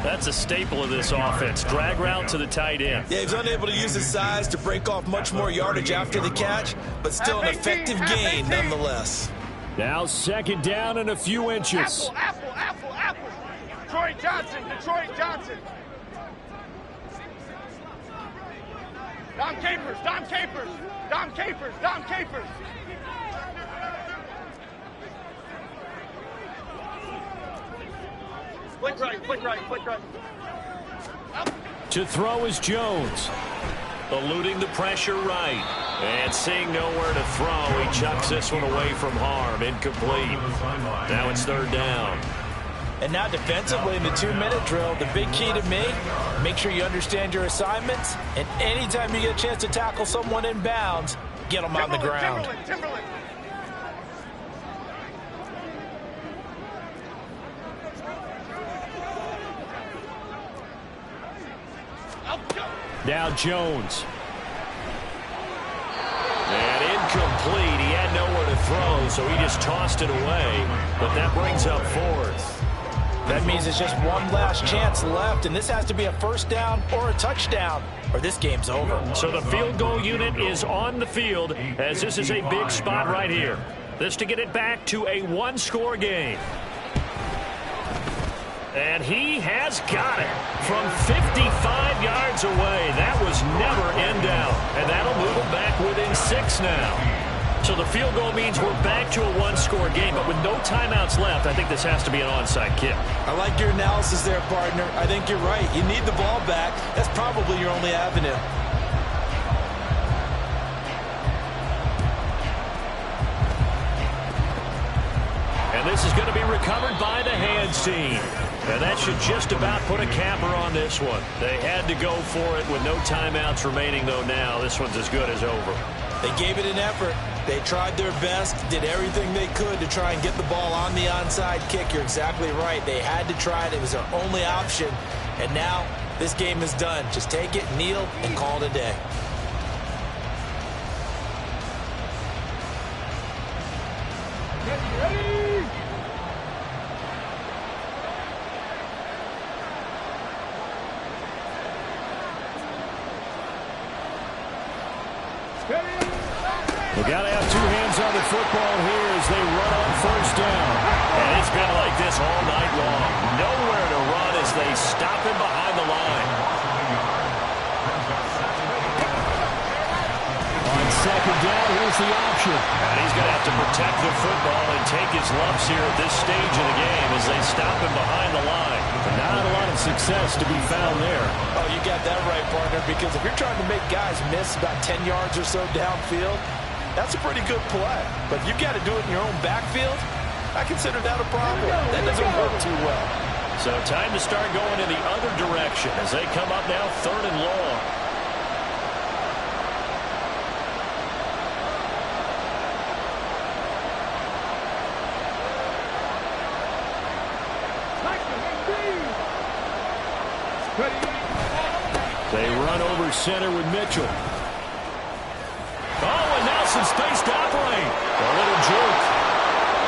That's a staple of this offense. Drag route to the tight end. Yeah, he's unable to use his size to break off much more yardage after the catch, but still an effective gain nonetheless. Now 2nd down and a few inches. Apple, apple, apple, apple. Detroit Johnson, Detroit Johnson. Dom Capers, Dom Capers, Dom Capers, Dom Capers. Flick right, flick right, flick right. To throw is Jones. eluding the pressure right. And seeing nowhere to throw, he chucks this one away from harm. Incomplete. Now it's third down. And now defensively in the 2-minute drill, the big key to me, make sure you understand your assignments. And anytime you get a chance to tackle someone in bounds, get them on the ground. Timberland. Now Jones. And incomplete. He had nowhere to throw, so he just tossed it away. But that brings up fourth. That means it's just one last chance left, and this has to be a first down or a touchdown, or this game's over. So the field goal unit is on the field, as this is a big spot right here. This to get it back to a one-score game. And he has got it from 55 yards away. That was never in doubt. And that'll move him back within 6 now. So the field goal means we're back to a one-score game. But with no timeouts left, I think this has to be an onside kick. I like your analysis there, partner. I think you're right. You need the ball back. That's probably your only avenue. And this is going to be recovered by the hands team. And that should just about put a capper on this one. They had to go for it with no timeouts remaining, though now. This one's as good as over. They gave it an effort. They tried their best, did everything they could to try and get the ball on the onside kick. You're exactly right. They had to try it. It was their only option. And now this game is done. Just take it, kneel, and call it a day. They got to have two hands on the football here as they run on first down. And it's been like this all night long. Nowhere to run as they stop him behind the line. On second down, here's the option. And he's going to have to protect the football and take his lumps here at this stage of the game as they stop him behind the line. Not a lot of success to be found there. Oh, you got that right, partner, because if you're trying to make guys miss about 10 yards or so downfield, that's a pretty good play. But if you've got to do it in your own backfield, I consider that a problem. That doesn't work too well. So time to start going in the other direction as they come up now third and long. They run over center with Mitchell. Oh, and now some space to operate. A little jerk.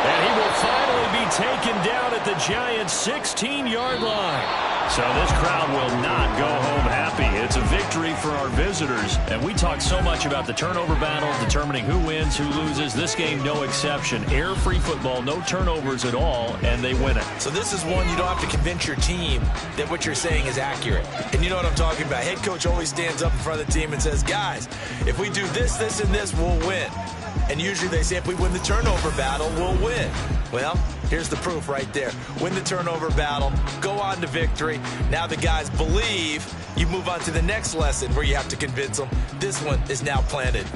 And he will finally be taken down at the Giants' 16-yard line. So this crowd will not go home happy. It's a victory for our visitors. And we talk so much about the turnover battle, determining who wins, who loses. This game, no exception. Error-free football, no turnovers at all, and they win it. So this is one you don't have to convince your team that what you're saying is accurate. And you know what I'm talking about. Head coach always stands up in front of the team and says, guys, if we do this, this, and this, we'll win. And usually they say if we win the turnover battle, we'll win. Well, here's the proof right there. Win the turnover battle, go on to victory. Now the guys believe. You move on to the next lesson where you have to convince them. This one is now planted.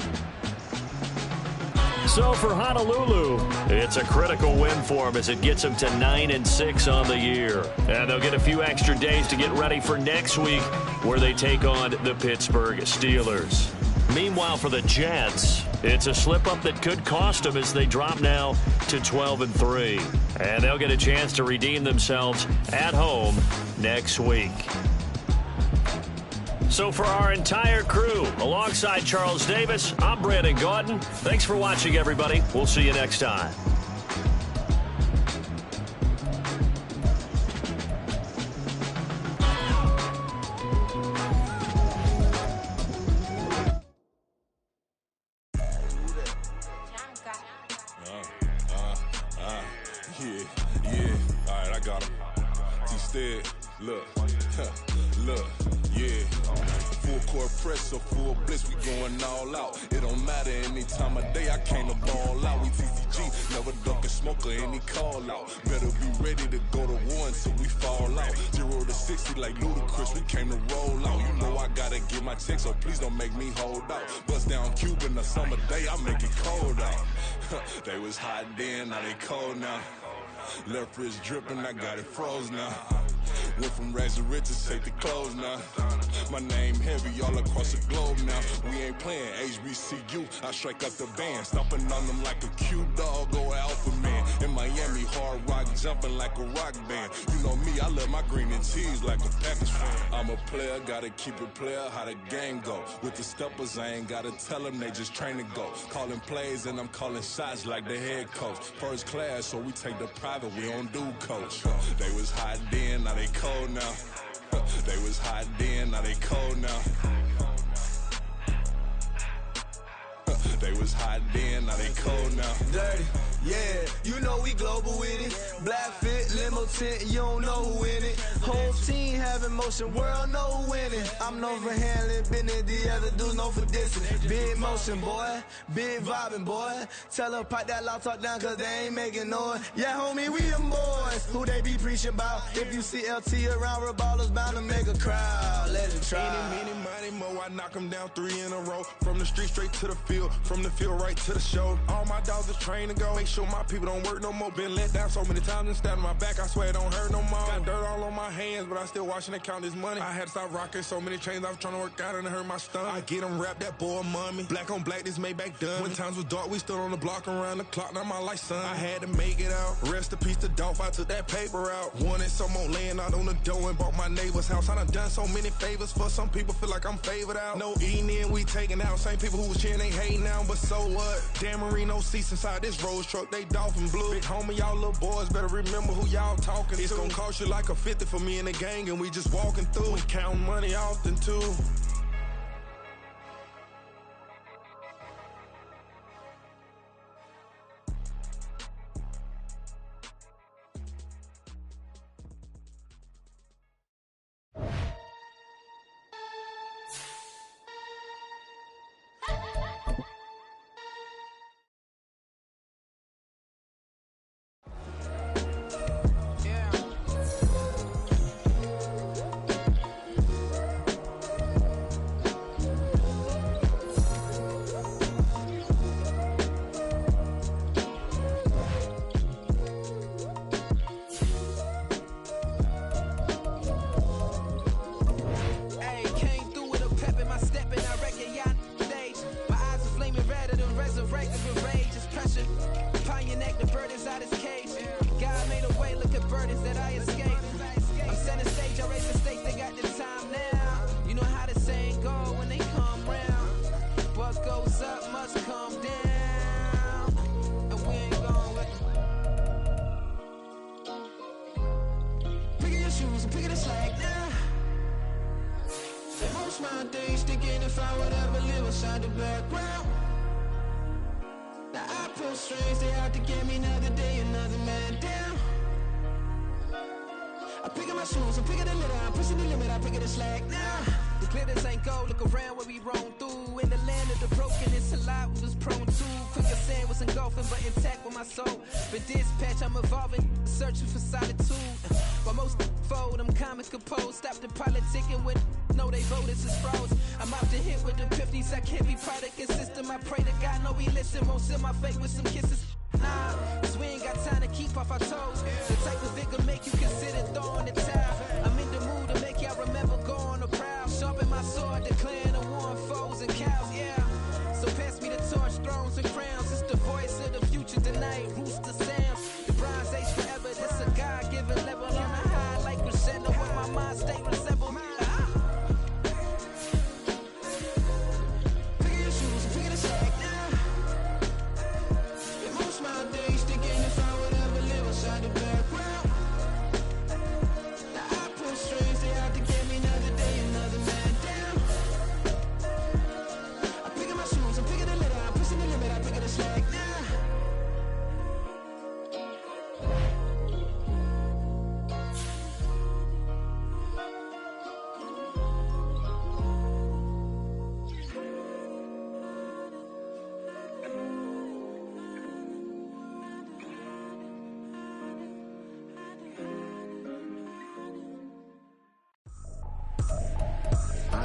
So for Honolulu, it's a critical win for them as it gets them to 9-6 on the year. And they'll get a few extra days to get ready for next week where they take on the Pittsburgh Steelers. Meanwhile, for the Jets, it's a slip-up that could cost them as they drop now to 12-3. And they'll get a chance to redeem themselves at home next week. So for our entire crew, alongside Charles Davis, I'm Brandon Gaudin. Thanks for watching, everybody. We'll see you next time. Yeah, all right, I got him. Instead, look, Yeah, full court press or full blitz, we going all out. It don't matter any time of day, I came to ball out. We TCG, never duck a smoker, any call out. Better be ready to go to war until we fall out. 0 to 60 like Ludacris, we came to roll out. You know I gotta get my check, so please don't make me hold out. Bust down Cuban a summer day, I make it cold out. They was hot then, now they cold now. Left wrist dripping, I got it froze now. Went from rags to riches, take the clothes now. My name heavy all across the globe now. We ain't playing HBCU, I strike up the band. Stomping on them like a cute dog or alpha man. In Miami, hard rock jumping like a rock band. You know me, I love my green and cheese like a Packers fan. I'm a player, gotta keep it player, how the game go. With the steppers, I ain't gotta tell them, they just train to go. Calling plays and I'm calling shots like the head coach. First class, so we take the private, we don't do coach. They was hot then, now they cold now. They was hot then, now they cold now. They was hot then, now they cold now. Dirty, yeah, you know we global with it. Black fit, limo tint, you don't know who in it. Whole team having motion, world know who winning. I'm known for handling business, the other dudes known for dissing. Big motion, boy, big vibing, boy. Tell her pipe that loud talk down, cause they ain't making noise. Yeah, homie, we them boys, who they be preaching about. If you see LT around, Reballo's bound to make a crowd. Let it try. Eeny, meeny, miny, mo, I knock them down 3 in a row. From the street straight to the field, from the field right to the show. All my dogs are trained to go. Make sure my people don't work no more. Been let down so many times and stabbed my back, I swear it don't hurt no more. Got dirt all on my hands, but I still watching and count this money. I had to stop rocking so many chains, I was trying to work out and it hurt my stomach. I get them wrapped, that boy mommy. Black on black, this Maybach done. When times was dark, we stood on the block around the clock, now my life son. I had to make it out. Rest in peace to Dolph, I took that paper out. Wanted some more laying out on the dough and bought my neighbor's house. I done so many favors for some people, feel like I'm favored out. No eating in, we taking out. Same people who was cheering, they hating now, but so what? Dan Marino seats inside this Rolls truck, they dolphin blue. Big homie, y'all little boys better remember who y'all talking to. It's gonna cost you like a 50 for me and the gang, and we just walking through. We counting money often too.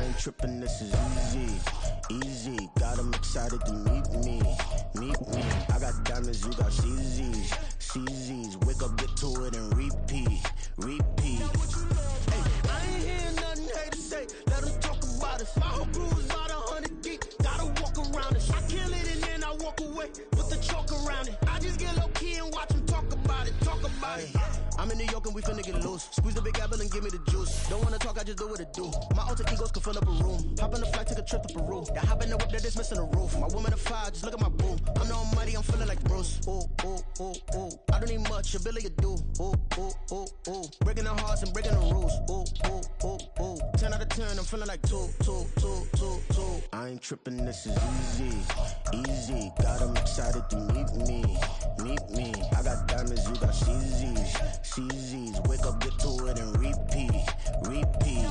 I ain't tripping, this is easy. Easy, got 'em excited to meet me. Meet me. I got diamonds, you got CZs. CZs, wake up, get to it and repeat. Repeat. Hey, I ain't hearing nothing hate to say. Let 'em talk about us. My whole crew is about 100 deep. Gotta walk around it. I kill it and then I walk away. Put the chalk around it. I just get low key and watch 'em talk about it. Talk about it. I'm in New York and we finna get loose. Squeeze the big apple and give me the juice. Don't wanna talk, I just do what it do. My alter egos can fill up a room. Hop on the flight, take a trip to Peru. That hop in the whip that is missing the roof. My woman a fire, just look at my boo. I'm no money, I'm feeling like Bruce. Ooh, ooh, ooh, ooh. I don't need much, ability to do. Ooh, ooh, ooh, ooh. Breaking the hearts and breaking the rules. Ooh, ooh, ooh, ooh. 10 out of 10, I'm feeling like 2, 2, 2, 2, 2. I ain't tripping, this is easy. Easy, got 'em excited to meet me. Meet me. I got diamonds, you got CZs. CZs, wake up, get to it and repeat. Repeat.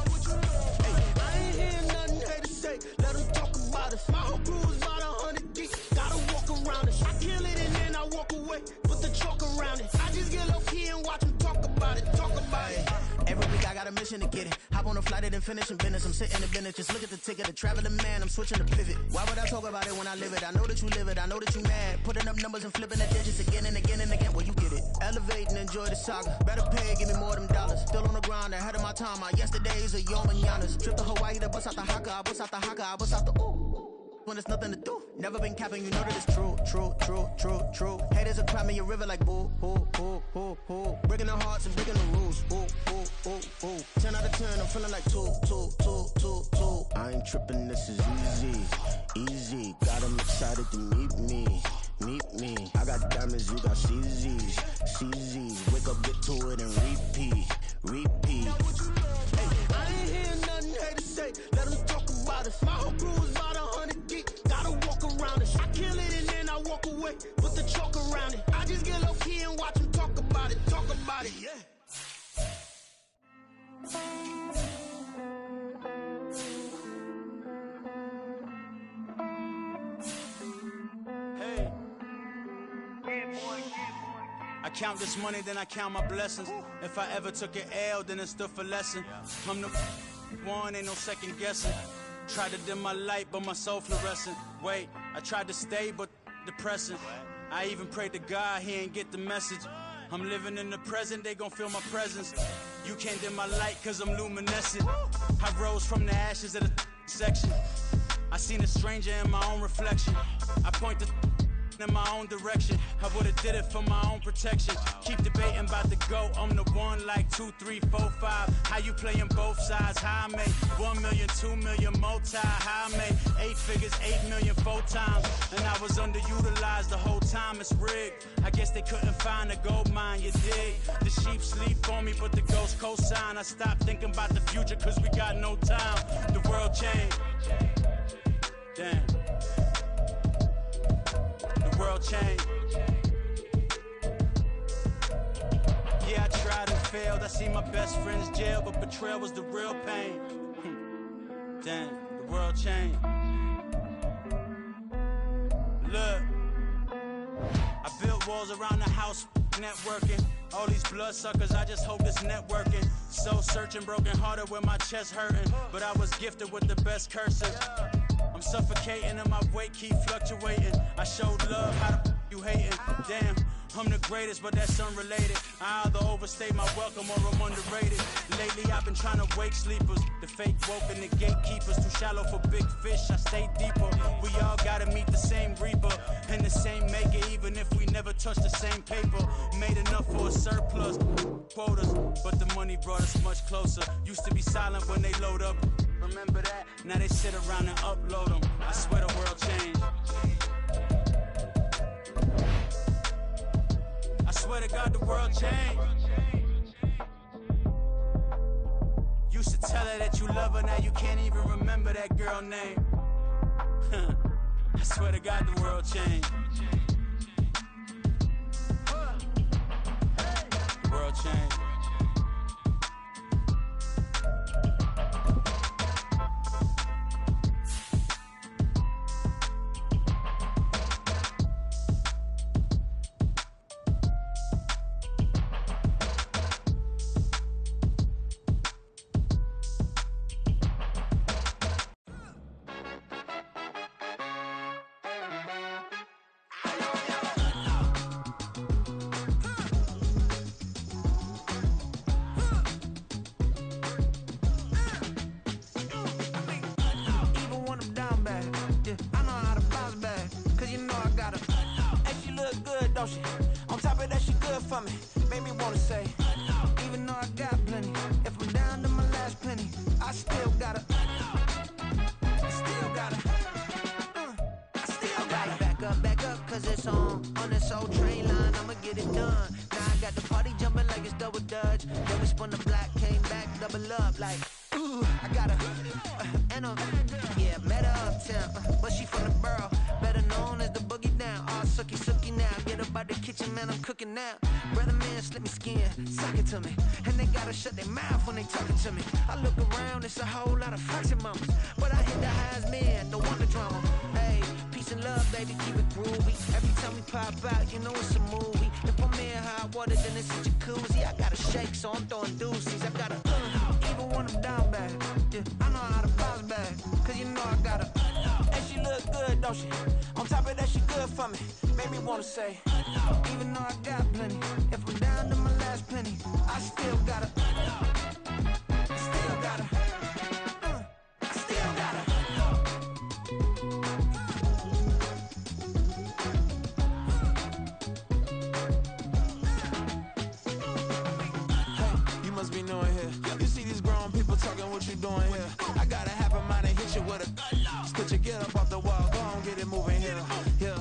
Hey, I ain't hearing nothing hate to say. Let 'em talk about us. My whole crew is about 100 deep. Gotta walk around it. I kill it and then I walk away. Put the chalk around it. I just get low key and watch 'em talk about it. Talk about it. Every week I got a mission to get it. Hop on a flight and then finish in business. I'm sitting in business. Just look at the ticket. A traveling man, I'm switching to pivot. Why would I talk about it when I live it? I know that you live it. I know that you mad. Putting up numbers and flipping the digits again and again and again. Well, you get it. Elevate and enjoy the saga. Better pay, give me more than dollars. Still on the grind, ahead of my time. My yesterdays are yo mananas. Trip to Hawaii to bust out the haka. I bust out the haka. I bust out the ooh. When there's nothing to do. Never been capping, you know that it's true, true, true, true, true. Haters are climbing your river like boo, boo, boo, boo, boo. Breaking the hearts and breaking the rules. Ooh, ooh, ooh, ooh. 10 out of 10, I'm feeling like 2, 2, 2, 2, 2. I ain't tripping, this is easy. Easy, got 'em excited to meet me. Meet me. I got diamonds, you got CZs. CZs, wake up, get to it and repeat. Repeat. Hey, I ain't hearing nothing hate to say. Let 'em talk about us. My whole crew is about 100 deep. Gotta walk around it. I kill it and then I walk away. Put the chalk around it. I just get low key and watch 'em talk about it. Talk about it. Yeah. I count this money, then I count my blessings. If I ever took an L, then it stood for lesson. I'm the one, ain't no second guessing. Tried to dim my light, but my soul fluorescent. Wait, I tried to stay, but depressing. I even prayed to God, he ain't get the message. I'm living in the present, they gon' feel my presence. You can't dim my light, cause I'm luminescent. I rose from the ashes of the section. I seen a stranger in my own reflection. I point the in my own direction. I would've did it for my own protection. Keep debating about the GOAT. I'm the one like 2, 3, 4, 5. How you playing both sides? How I made 1 million, 2 million, multi. How I made 8 figures, 8 million 4 times. And I was underutilized the whole time. It's rigged. I guess they couldn't find a gold mine, you dig? The sheep sleep on me, but the ghost cosign. I stopped thinking about the future, cause we got no time. The world changed. Damn. World change. Yeah, I tried and failed. I see my best friends jail, but betrayal was the real pain. Damn, the world changed. Look, I built walls around the house, networking. All these bloodsuckers, I just hope it's networking. Soul searching, broken hearted with my chest hurting. But I was gifted with the best cursive. I'm suffocating and my weight keep fluctuating. I showed love, how the you hating? Damn, I'm the greatest, but that's unrelated. I either overstay my welcome or I'm underrated. Lately I've been trying to wake sleepers. The fake woke and the gatekeepers. Too shallow for big fish, I stay deeper. We all gotta meet the same reaper and the same maker, even if we never touch the same paper. Made enough for a surplus, quotas, but the money brought us much closer. Used to be silent when they load up. Remember that? Now they sit around and upload them. I swear the world changed. I swear to God the world changed. Used to tell her that you love her, now you can't even remember that girl name. I swear to God the world changed. The world changed. much. Then we spun the block, came back, double up like, ooh, I got her. And yeah, met her uptown, but she from the borough. Better known as the boogie down. All sucky now. Get up out the kitchen, man, I'm cooking now. Brother man, slip me skin, suck it to me. And they gotta shut their mouth when they talking to me. I look around, it's a whole lot of flexing mamas. But I hit the highest man, the wonder drama. Hey, peace and love, baby, keep it groovy. Every time we pop out, you know it's a movie. If I'm in hot water, then it's a jacuzzi. I gotta shake, so I'm throwing deuces. I gotta, even when I'm down bad. Yeah, I know how to bounce back, cause you know I gotta. And she look good, don't she? On top of that, she good for me. Made me wanna say, even though I got plenty, if I'm down to my last penny, I still gotta. Still gotta. Still gotta. Hey, you must be new in here. You see these grown people talking, what you doing here? I gotta have a mind and hit you with a. Stitch you, get up off the wall, go on, get it moving here. Yeah,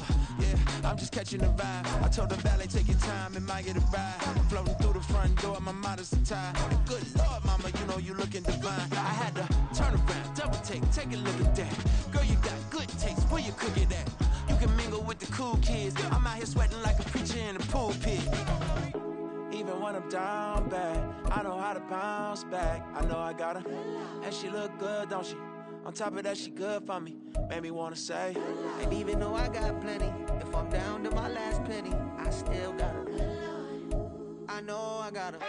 I'm just catching the vibe. I told the valet, take your time, it might get a ride. Floating through the front door, my modest attire. Good Lord, mama, you know you looking divine. I had to turn around, double take a look at that. Girl, you got good taste, where you cook it at? You can mingle with the cool kids. I'm out here sweating like a preacher in the pulpit. Even when I'm down bad, I know how to bounce back. I know I got her, and she look good, don't she? On top of that, she good for me. Made me wanna say, and even though I got plenty, if I'm down to my last penny, I still got her. I know I got her.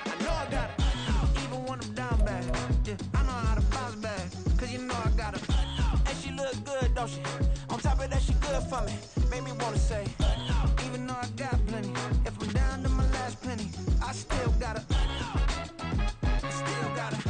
I know I got her. Even when I'm down bad, yeah, I know how to bounce back, cause you know I got her. And she look good, don't she? On top of that, she good for me. Made me wanna say, even though I got plenty, if I'm down to my last penny, I still got her. Still got her.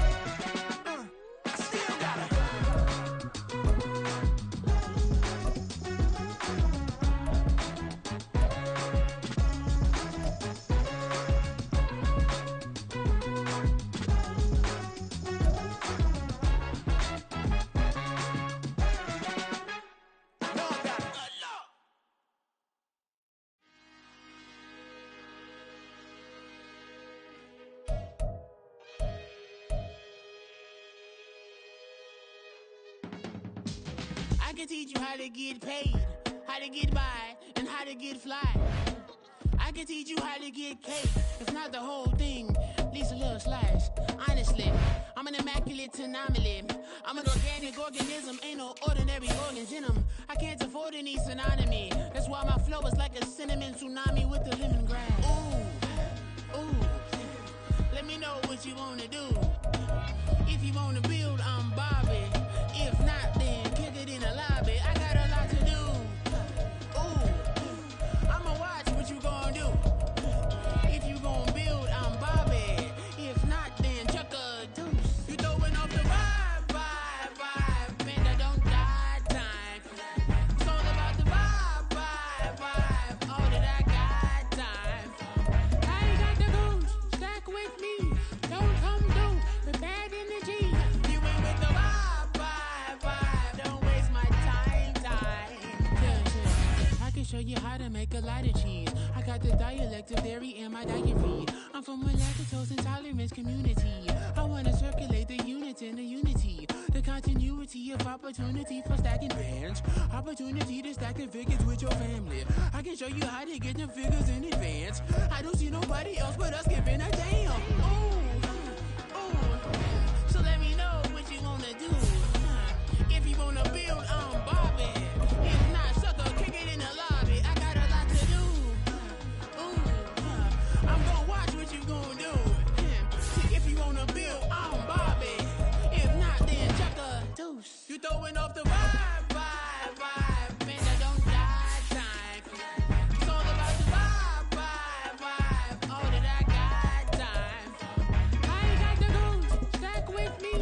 I can teach you how to get paid, how to get by, and how to get fly. I can teach you how to get cake, if not the whole thing, at least a little slice. Honestly, I'm an immaculate anomaly. I'm an organic organism, ain't no ordinary organs in them. I can't afford any synonymy. That's why my flow is like a cinnamon tsunami with the lemongrass. Ooh, let me know what you wanna do. If you wanna build, I'm Bobby. If not, then kick it in the lobby. I got a lot to do. Ooh, I'ma watch what you gon' do. If you gon' build, I'm Bobby. If not, then chuck a deuce. You throwing off the vibe. Man, I don't die time. It's all about the vibe. All that I got time. I ain't got the goose. Stack with me. Don't come through with bad energy. You ain't with the vibe. Don't waste my time. Yeah. I can show you how to make a lot of cheese. I got the dialect of dairy in my diary. I'm from a lactose intolerance community. I wanna circulate the units in the unity. The continuity of opportunity for stacking bands. Opportunity to stack the figures with your family. I can show you how to get the figures in advance. I don't see nobody else but us giving a damn. Ooh. So let me know what you wanna do. If you wanna build, I'm Bobby. If not, sucker, kick it in the lobby. I got a lot to do. Ooh, I'm gonna watch what you gonna do. If you wanna build, I'm Bobby. If not, then chuck a deuce. You throwing off the vibe. Man, I don't die time. It's all about the vibe. All that I got time. I ain't got the goose. Stack with me.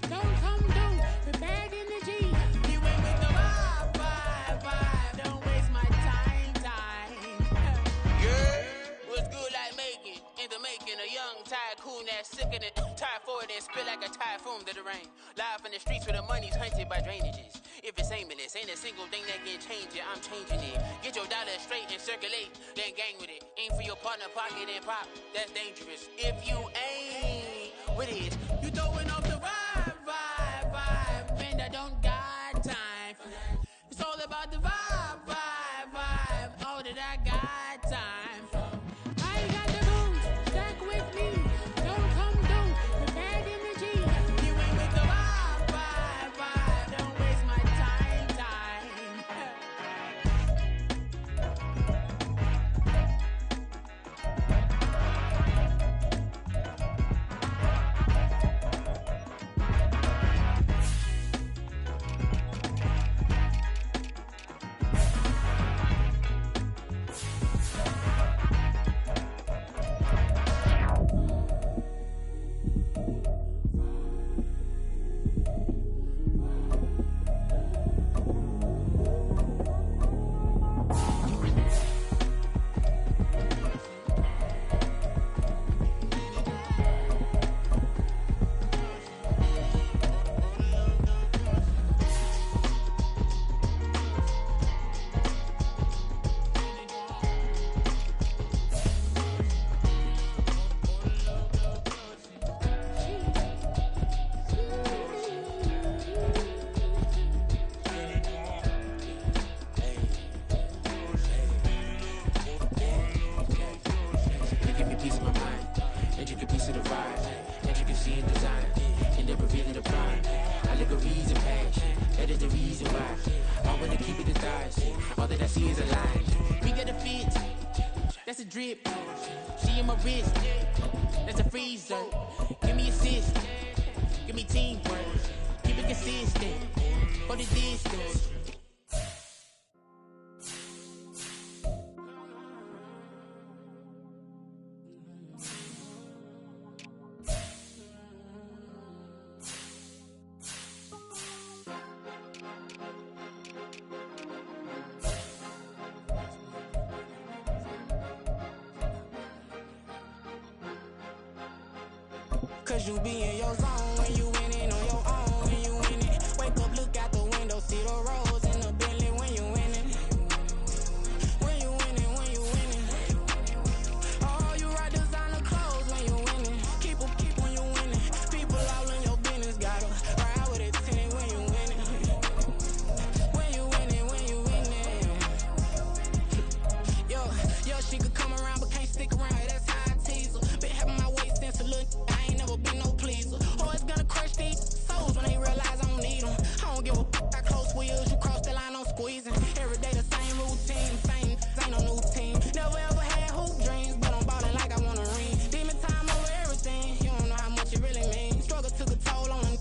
Don't come through with bad energy. You ain't with the vibe. Don't waste my time. Yeah, what's good like making? In the making, a young tycoon that's sick of it. Tie forward and spill like a typhoon to the rain. Live in the streets where the money's hunted by drainages. If it's aimless, ain't a single thing that can change it, I'm changing it. Get your dollar straight and circulate, then gang with it. Aim for your partner, pocket and pop, that's dangerous. If you ain't with it, you throwing off the vibe, and I don't got time for that. It's all about the vibe, all that I got time for. I ain't got the booze, stack with me, don't come through, the bad energy. You ain't with the vibe, don't waste my time. Drip, she in my wrist, that's a freezer. Give me assist, give me teamwork, keep it consistent, for the distance. Cause you be in your zone when you winning on your own, when you winning. Wake up, look out the window, see the roads in the Bentley when you winning. When you winning, when you winning. Oh, you ride designer clothes when you winning. Keep when you winning. People all in your business, gotta ride with it tinted when you winning. When you winning, when you winning. Yo, she could come around but can't stick around, that's how I tease her. Been having my waist since a little, I ain't never been no pleaser. Always gonna crush these souls when they realize I don't need them. I don't give a I close wheels, you cross the line, I'm squeezing. Every day the same routine, same, ain't no new team. Never ever had hoop dreams, but I'm ballin' like I want a ring. Demon time over everything, you don't know how much it really means. Struggle took a toll on them,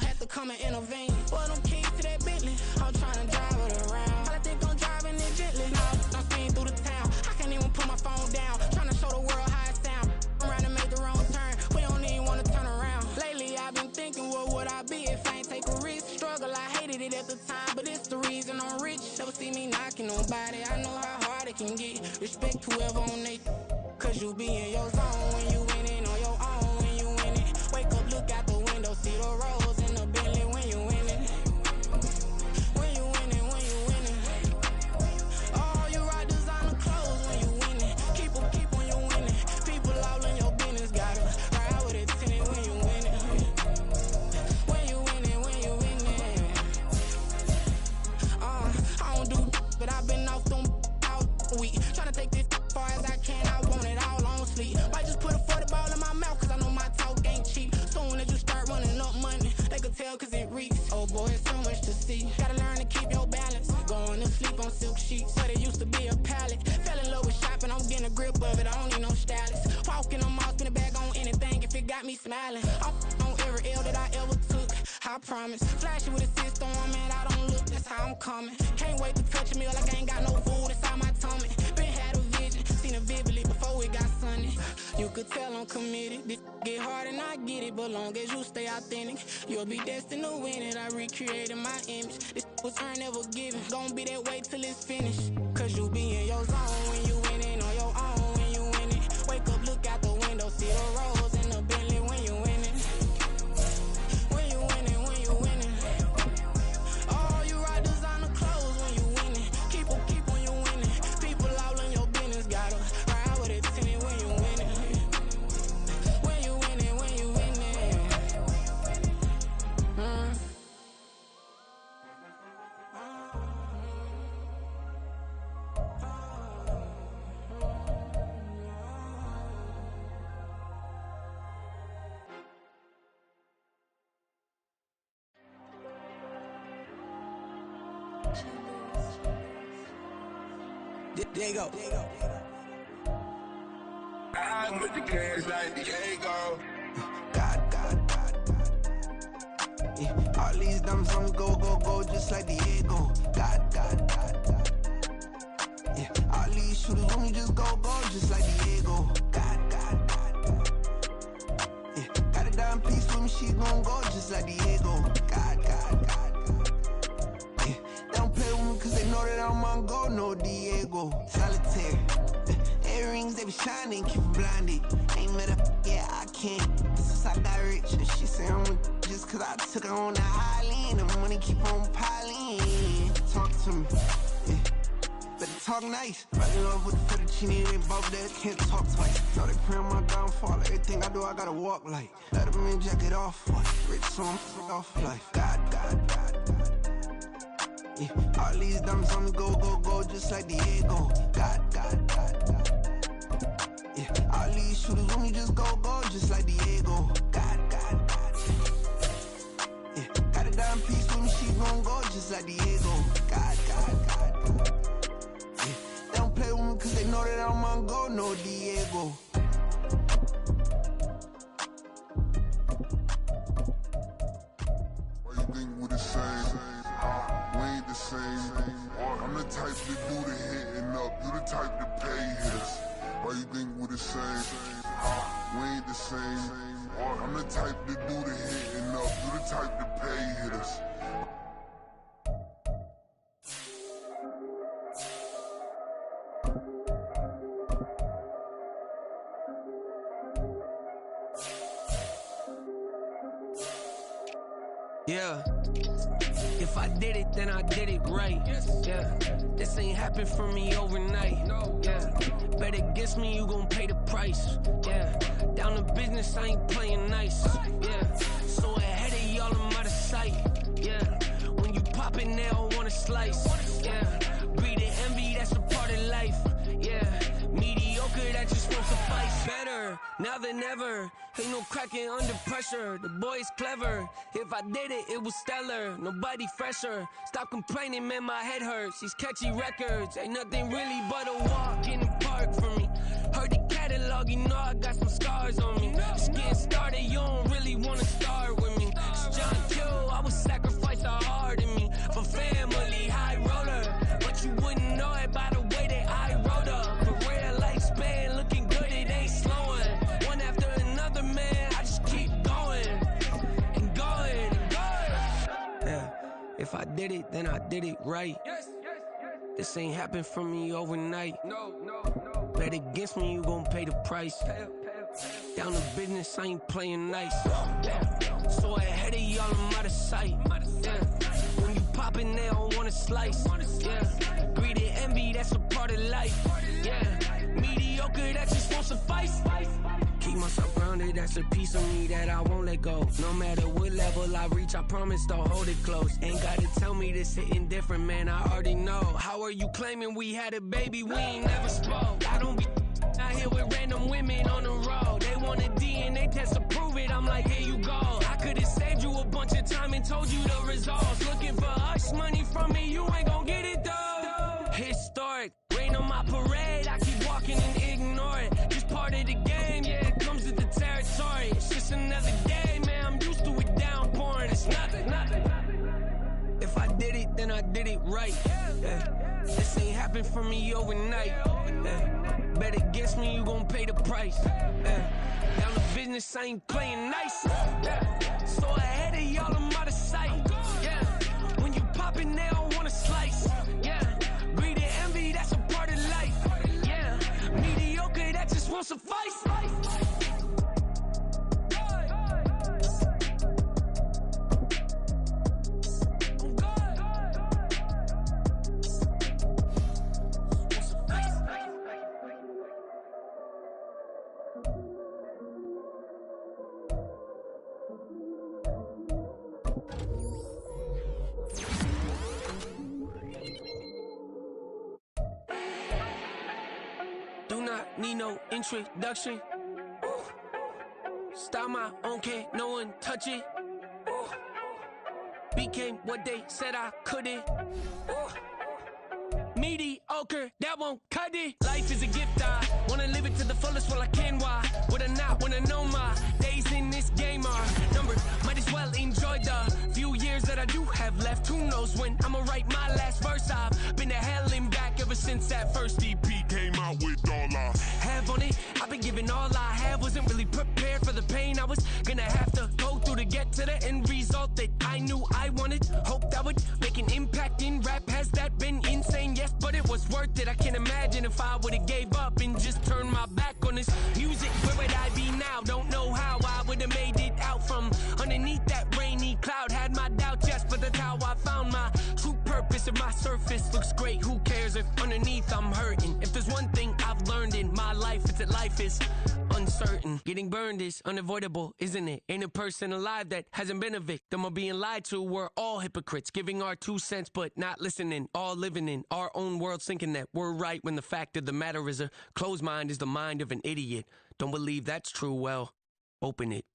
had to come and intervene. Well, them keys to that Bentley, I'm trying to drive it around. I think I'm driving it gently, now I'm speeding through the town. I can't even put my phone down, trying to show the world how it sound. I'm around and make the wrong turn, we don't even want to turn around. Lately I've been thinking, what would I be if I ain't take a risk? Struggle, I hated it at the time, but it's the reason I'm rich. Never see me knocking nobody, I know how hard it can get. Respect whoever on they, cause you be in your zone when you winning on your own, when you winning. Wake up, look out the window, see the roads in the Bentley when you winning. When you winning, when you winning. Oh, you ride designer clothes when you winning. Keep when you winning. People all in your business, gotta ride with it tinted when you winning. When you winning, when you winning. I don't do, but I've been off them all week. Tryna take this far as I can, I want it all on sleep. Might just put a 40 ball in my mouth, cause I know my talk ain't cheap. Soon as you start running up money, they could tell cause it reeks. Oh boy, it's so much to see. Gotta learn to keep your balance. Going to sleep on silk sheets, but it used to be a pallet. Fell in love with shopping, I'm getting a grip of it, I don't need no stylist. Walking on mall, spin a bag on anything if it got me smiling. I'm on every L that I ever took, I promise. Flashing with a system on, man, I don't look, that's how I'm coming. Can't wait to touch a meal like I ain't got no food inside my tummy. Been had a vision, seen it vividly before it got sunny. You could tell I'm committed, this get hard and I get it, but long as you stay authentic, you'll be destined to win it. I recreated my image, this was earned, never given. Gonna be that way till it's finished, cause you be in your zone when you winning on your own, when you winning. Wake up, look out the window, see the roads in the Bentley when you winning. When you winning, when you winning. Oh, you Diego. I'm with the cash like Diego. God. Yeah, all these diamonds on me go, just like Diego. God. Yeah, all these shooters on me just go, just like Diego. God. Yeah, got a dime piece with me, she gon' go just like Diego. God. Yeah, they don't play with me cause they know that I'm on go, no Diego. Solitaire. Earrings, they be shining, keep them blinded. Ain't met a yeah, I can't. Since I got rich, and she say I'm just cause I took her on the island. The money keep on piling. Talk to me, yeah. Better talk nice. Right in love with the fettuccine, they both there, can't talk twice. Know they pray on my downfall, everything I do, I gotta walk like. Let them in, jack it off, rich, so I'm off life. God. Yeah, all these diamonds on me go, just like Diego. God. Yeah, all these shooters on me just go, just like Diego. God. Yeah, got a dime piece with me, she gon' go just like Diego. God. Yeah, they don't play with me cause they know that I'm on go, no Diego. Why you think we the same? We ain't the same. I'm the type to do the hitting up, you the type to pay hitters. Why you think we the same? We ain't the same. I'm the type to do the hitting up, you the type to pay hitters. Yeah. If I did it, then I did it right. Yeah. This ain't happened for me overnight. Yeah. Bet against me, you gon' pay the price. Yeah. Down to business, I ain't playing nice. Yeah. So ahead of y'all, I'm out of sight. Yeah. When you poppin', they don't wanna slice. Yeah. Greed and envy, that's a part of life. Yeah. Mediocre, that just won't suffice. Better now than ever. Ain't no cracking under pressure. The boy's clever. If I did it, it was stellar. Nobody fresher. Stop complaining, man, my head hurts. These catchy records ain't nothing really but a walk in the park for me. Heard the catalog, you know I got some scars on me. Just getting started, you don't really wanna start with me. It's John Kill, I would sacrifice a heart in me for family, high roller. But you wouldn't know it by the way that I wrote up. Career lifespan looking good, it ain't slowing. One after another, man, I just keep going and going and going. Yeah, if I did it, then I did it right. This ain't happened for me overnight. No. Bet against me, you gon' pay the price. Down to business, I ain't playing nice. So ahead of y'all, I'm out of sight. Yeah. When you poppin', they don't wanna slice. Yeah. Greed and envy, that's a part of life. Yeah. Mediocre, that just won't suffice. Keep myself grounded, that's a piece of me that I won't let go. No matter what level I reach, I promise to hold it close. Ain't gotta tell me this hitting different, man, I already know. How are you claiming we had a baby, we ain't never spoke? I don't be out here with random women on the road. They want a DNA test to prove it, I'm like, here you go. I could've saved you a bunch of time and told you the results. Looking for hush money from me, you ain't gon' get it though. Historic, rain on my parade, I keep walking and ignore it. Just part of the game, yeah, it comes with the territory. It's just another day, man, I'm used to it downpouring. It's nothing. If I did it, then I did it right. Yeah. This ain't happened for me overnight. Yeah. Bet against me, you gon' pay the price. Yeah. Down to business, I ain't playing nice. Yeah. So ahead of y'all, I'm out of sight. Yeah. When you poppin', they don't wanna slice. Yeah. Greed and envy, that's a part of life. Yeah. Mediocre, that just won't suffice. Do not need no introduction. Ooh. Style my own, can't no one touch it. Ooh. became what they said I couldn't. Mediocre, that won't cut it. Life is a gift, I wanna live it to the fullest while I can. Why would I not wanna know my days in this game are numbered? Might as well enjoy the few years that I do have left. Who knows when I'ma write my last verse? I've been to hell and back ever since that first EP came out with all I have on it. I've been giving all I have, wasn't really prepared for the pain I was gonna have to go through to get to the end result that I knew I wanted. Hoped I would make an impact in rap. Has that been insane? Yes, but it was worth it. I can't imagine if I would've gave up and just turned my back on this music. Where would I be now? Don't know how I would've made it out from underneath that rainy cloud. Had my doubts, yes, but that's how I found my true purpose. If my surface looks great, who cares if underneath I'm hurting? If there's one thing I've learned in my life, it's that life is uncertain. Getting burned is unavoidable, isn't it? Ain't a person alive that hasn't been a victim of being lied to. We're all hypocrites, giving our 2 cents but not listening. All living in our own world, thinking that we're right when the fact of the matter is a closed mind is the mind of an idiot. Don't believe that's true? Well, open it.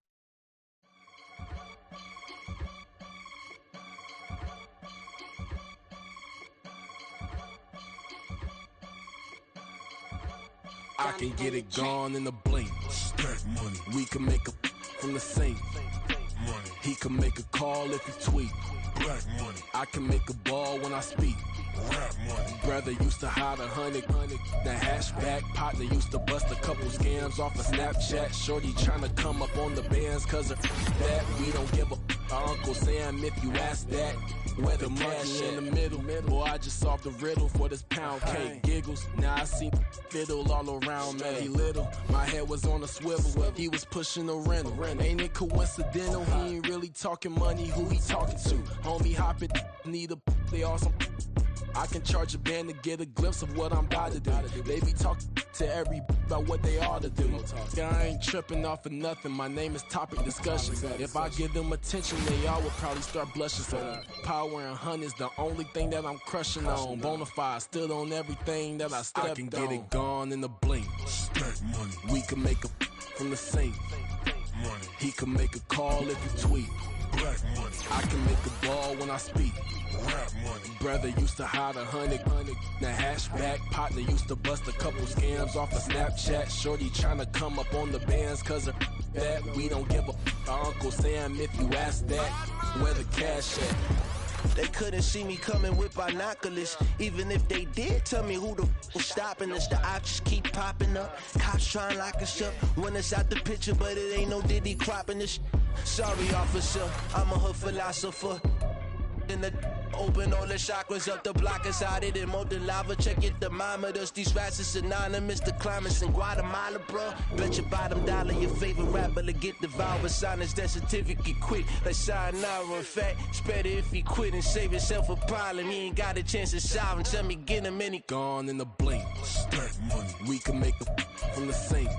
I can get it gone in a blink. Stack money. We can make a from the sink. Money. He can make a call if he tweet. Black money. I can make a ball when I speak. Rap money. Brother used to hide 100. The hashback partner used to bust a couple scams off of Snapchat. Shorty tryna come up on the bands cause of that. We don't give a Uncle Sam if you ask that. Where the money in the middle. Boy, I just solved the riddle for this pound cake. Giggles, now I see fiddle all around me. Little, my head was on a swivel. He was pushing a rental. Ain't it coincidental? He ain't really talking money. Who he talking to? Homie hopping, need a they awesome. I can charge a band to get a glimpse of what I'm about to do. They be talking to every about what they ought to do. Yeah, I ain't tripping off of nothing. My name is topic discussion. If I give them attention, they all would probably start blushing. So power and hunt is the only thing that I'm crushing on. Bonafide, stood on everything that I stepped on. I can get it gone in a blink. Stack money. We can make a from the sink. Money. He can make a call if you tweet. Black money. I can make a ball when I speak. Rap money. Brother used to hide 100. The hashback partner used to bust a couple scams off of Snapchat. Shorty tryna come up on the bands cause of that. We don't give a Uncle Sam if you ask that. Where the cash at? They couldn't see me coming with binoculars. Even if they did, tell me who the f was stopping us. The options keep popping up. Cops trying to lock us up. When it's out the picture, but it ain't no Diddy cropping this. Sorry, officer, I'm a hood philosopher. In the open all the chakras up, the block is out it and molten lava. Check your thermometers, these rats is synonymous. The climates in Guatemala, bro. Bet your bottom dollar your favorite rapper to get devoured. Sign his death certificate quick, like sayonara. In fact, it's better if he quit and save himself a problem. He ain't got a chance to solve him. Tell me, get him any gone in the blink. Stack money. We can make a from the sink.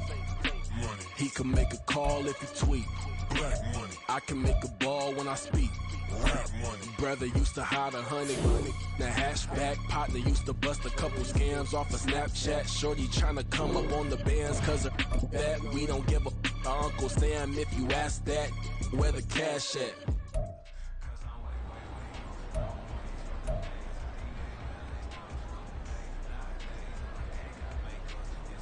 Money. He can make a call if you tweet. Black money. I can make a ball when I speak. Rap money. Brother used to hide 100. The hashback partner used to bust a couple scams off of Snapchat. Shorty tryna come up on the bands cause of that. We don't give a Uncle Sam if you ask that. Where the cash at?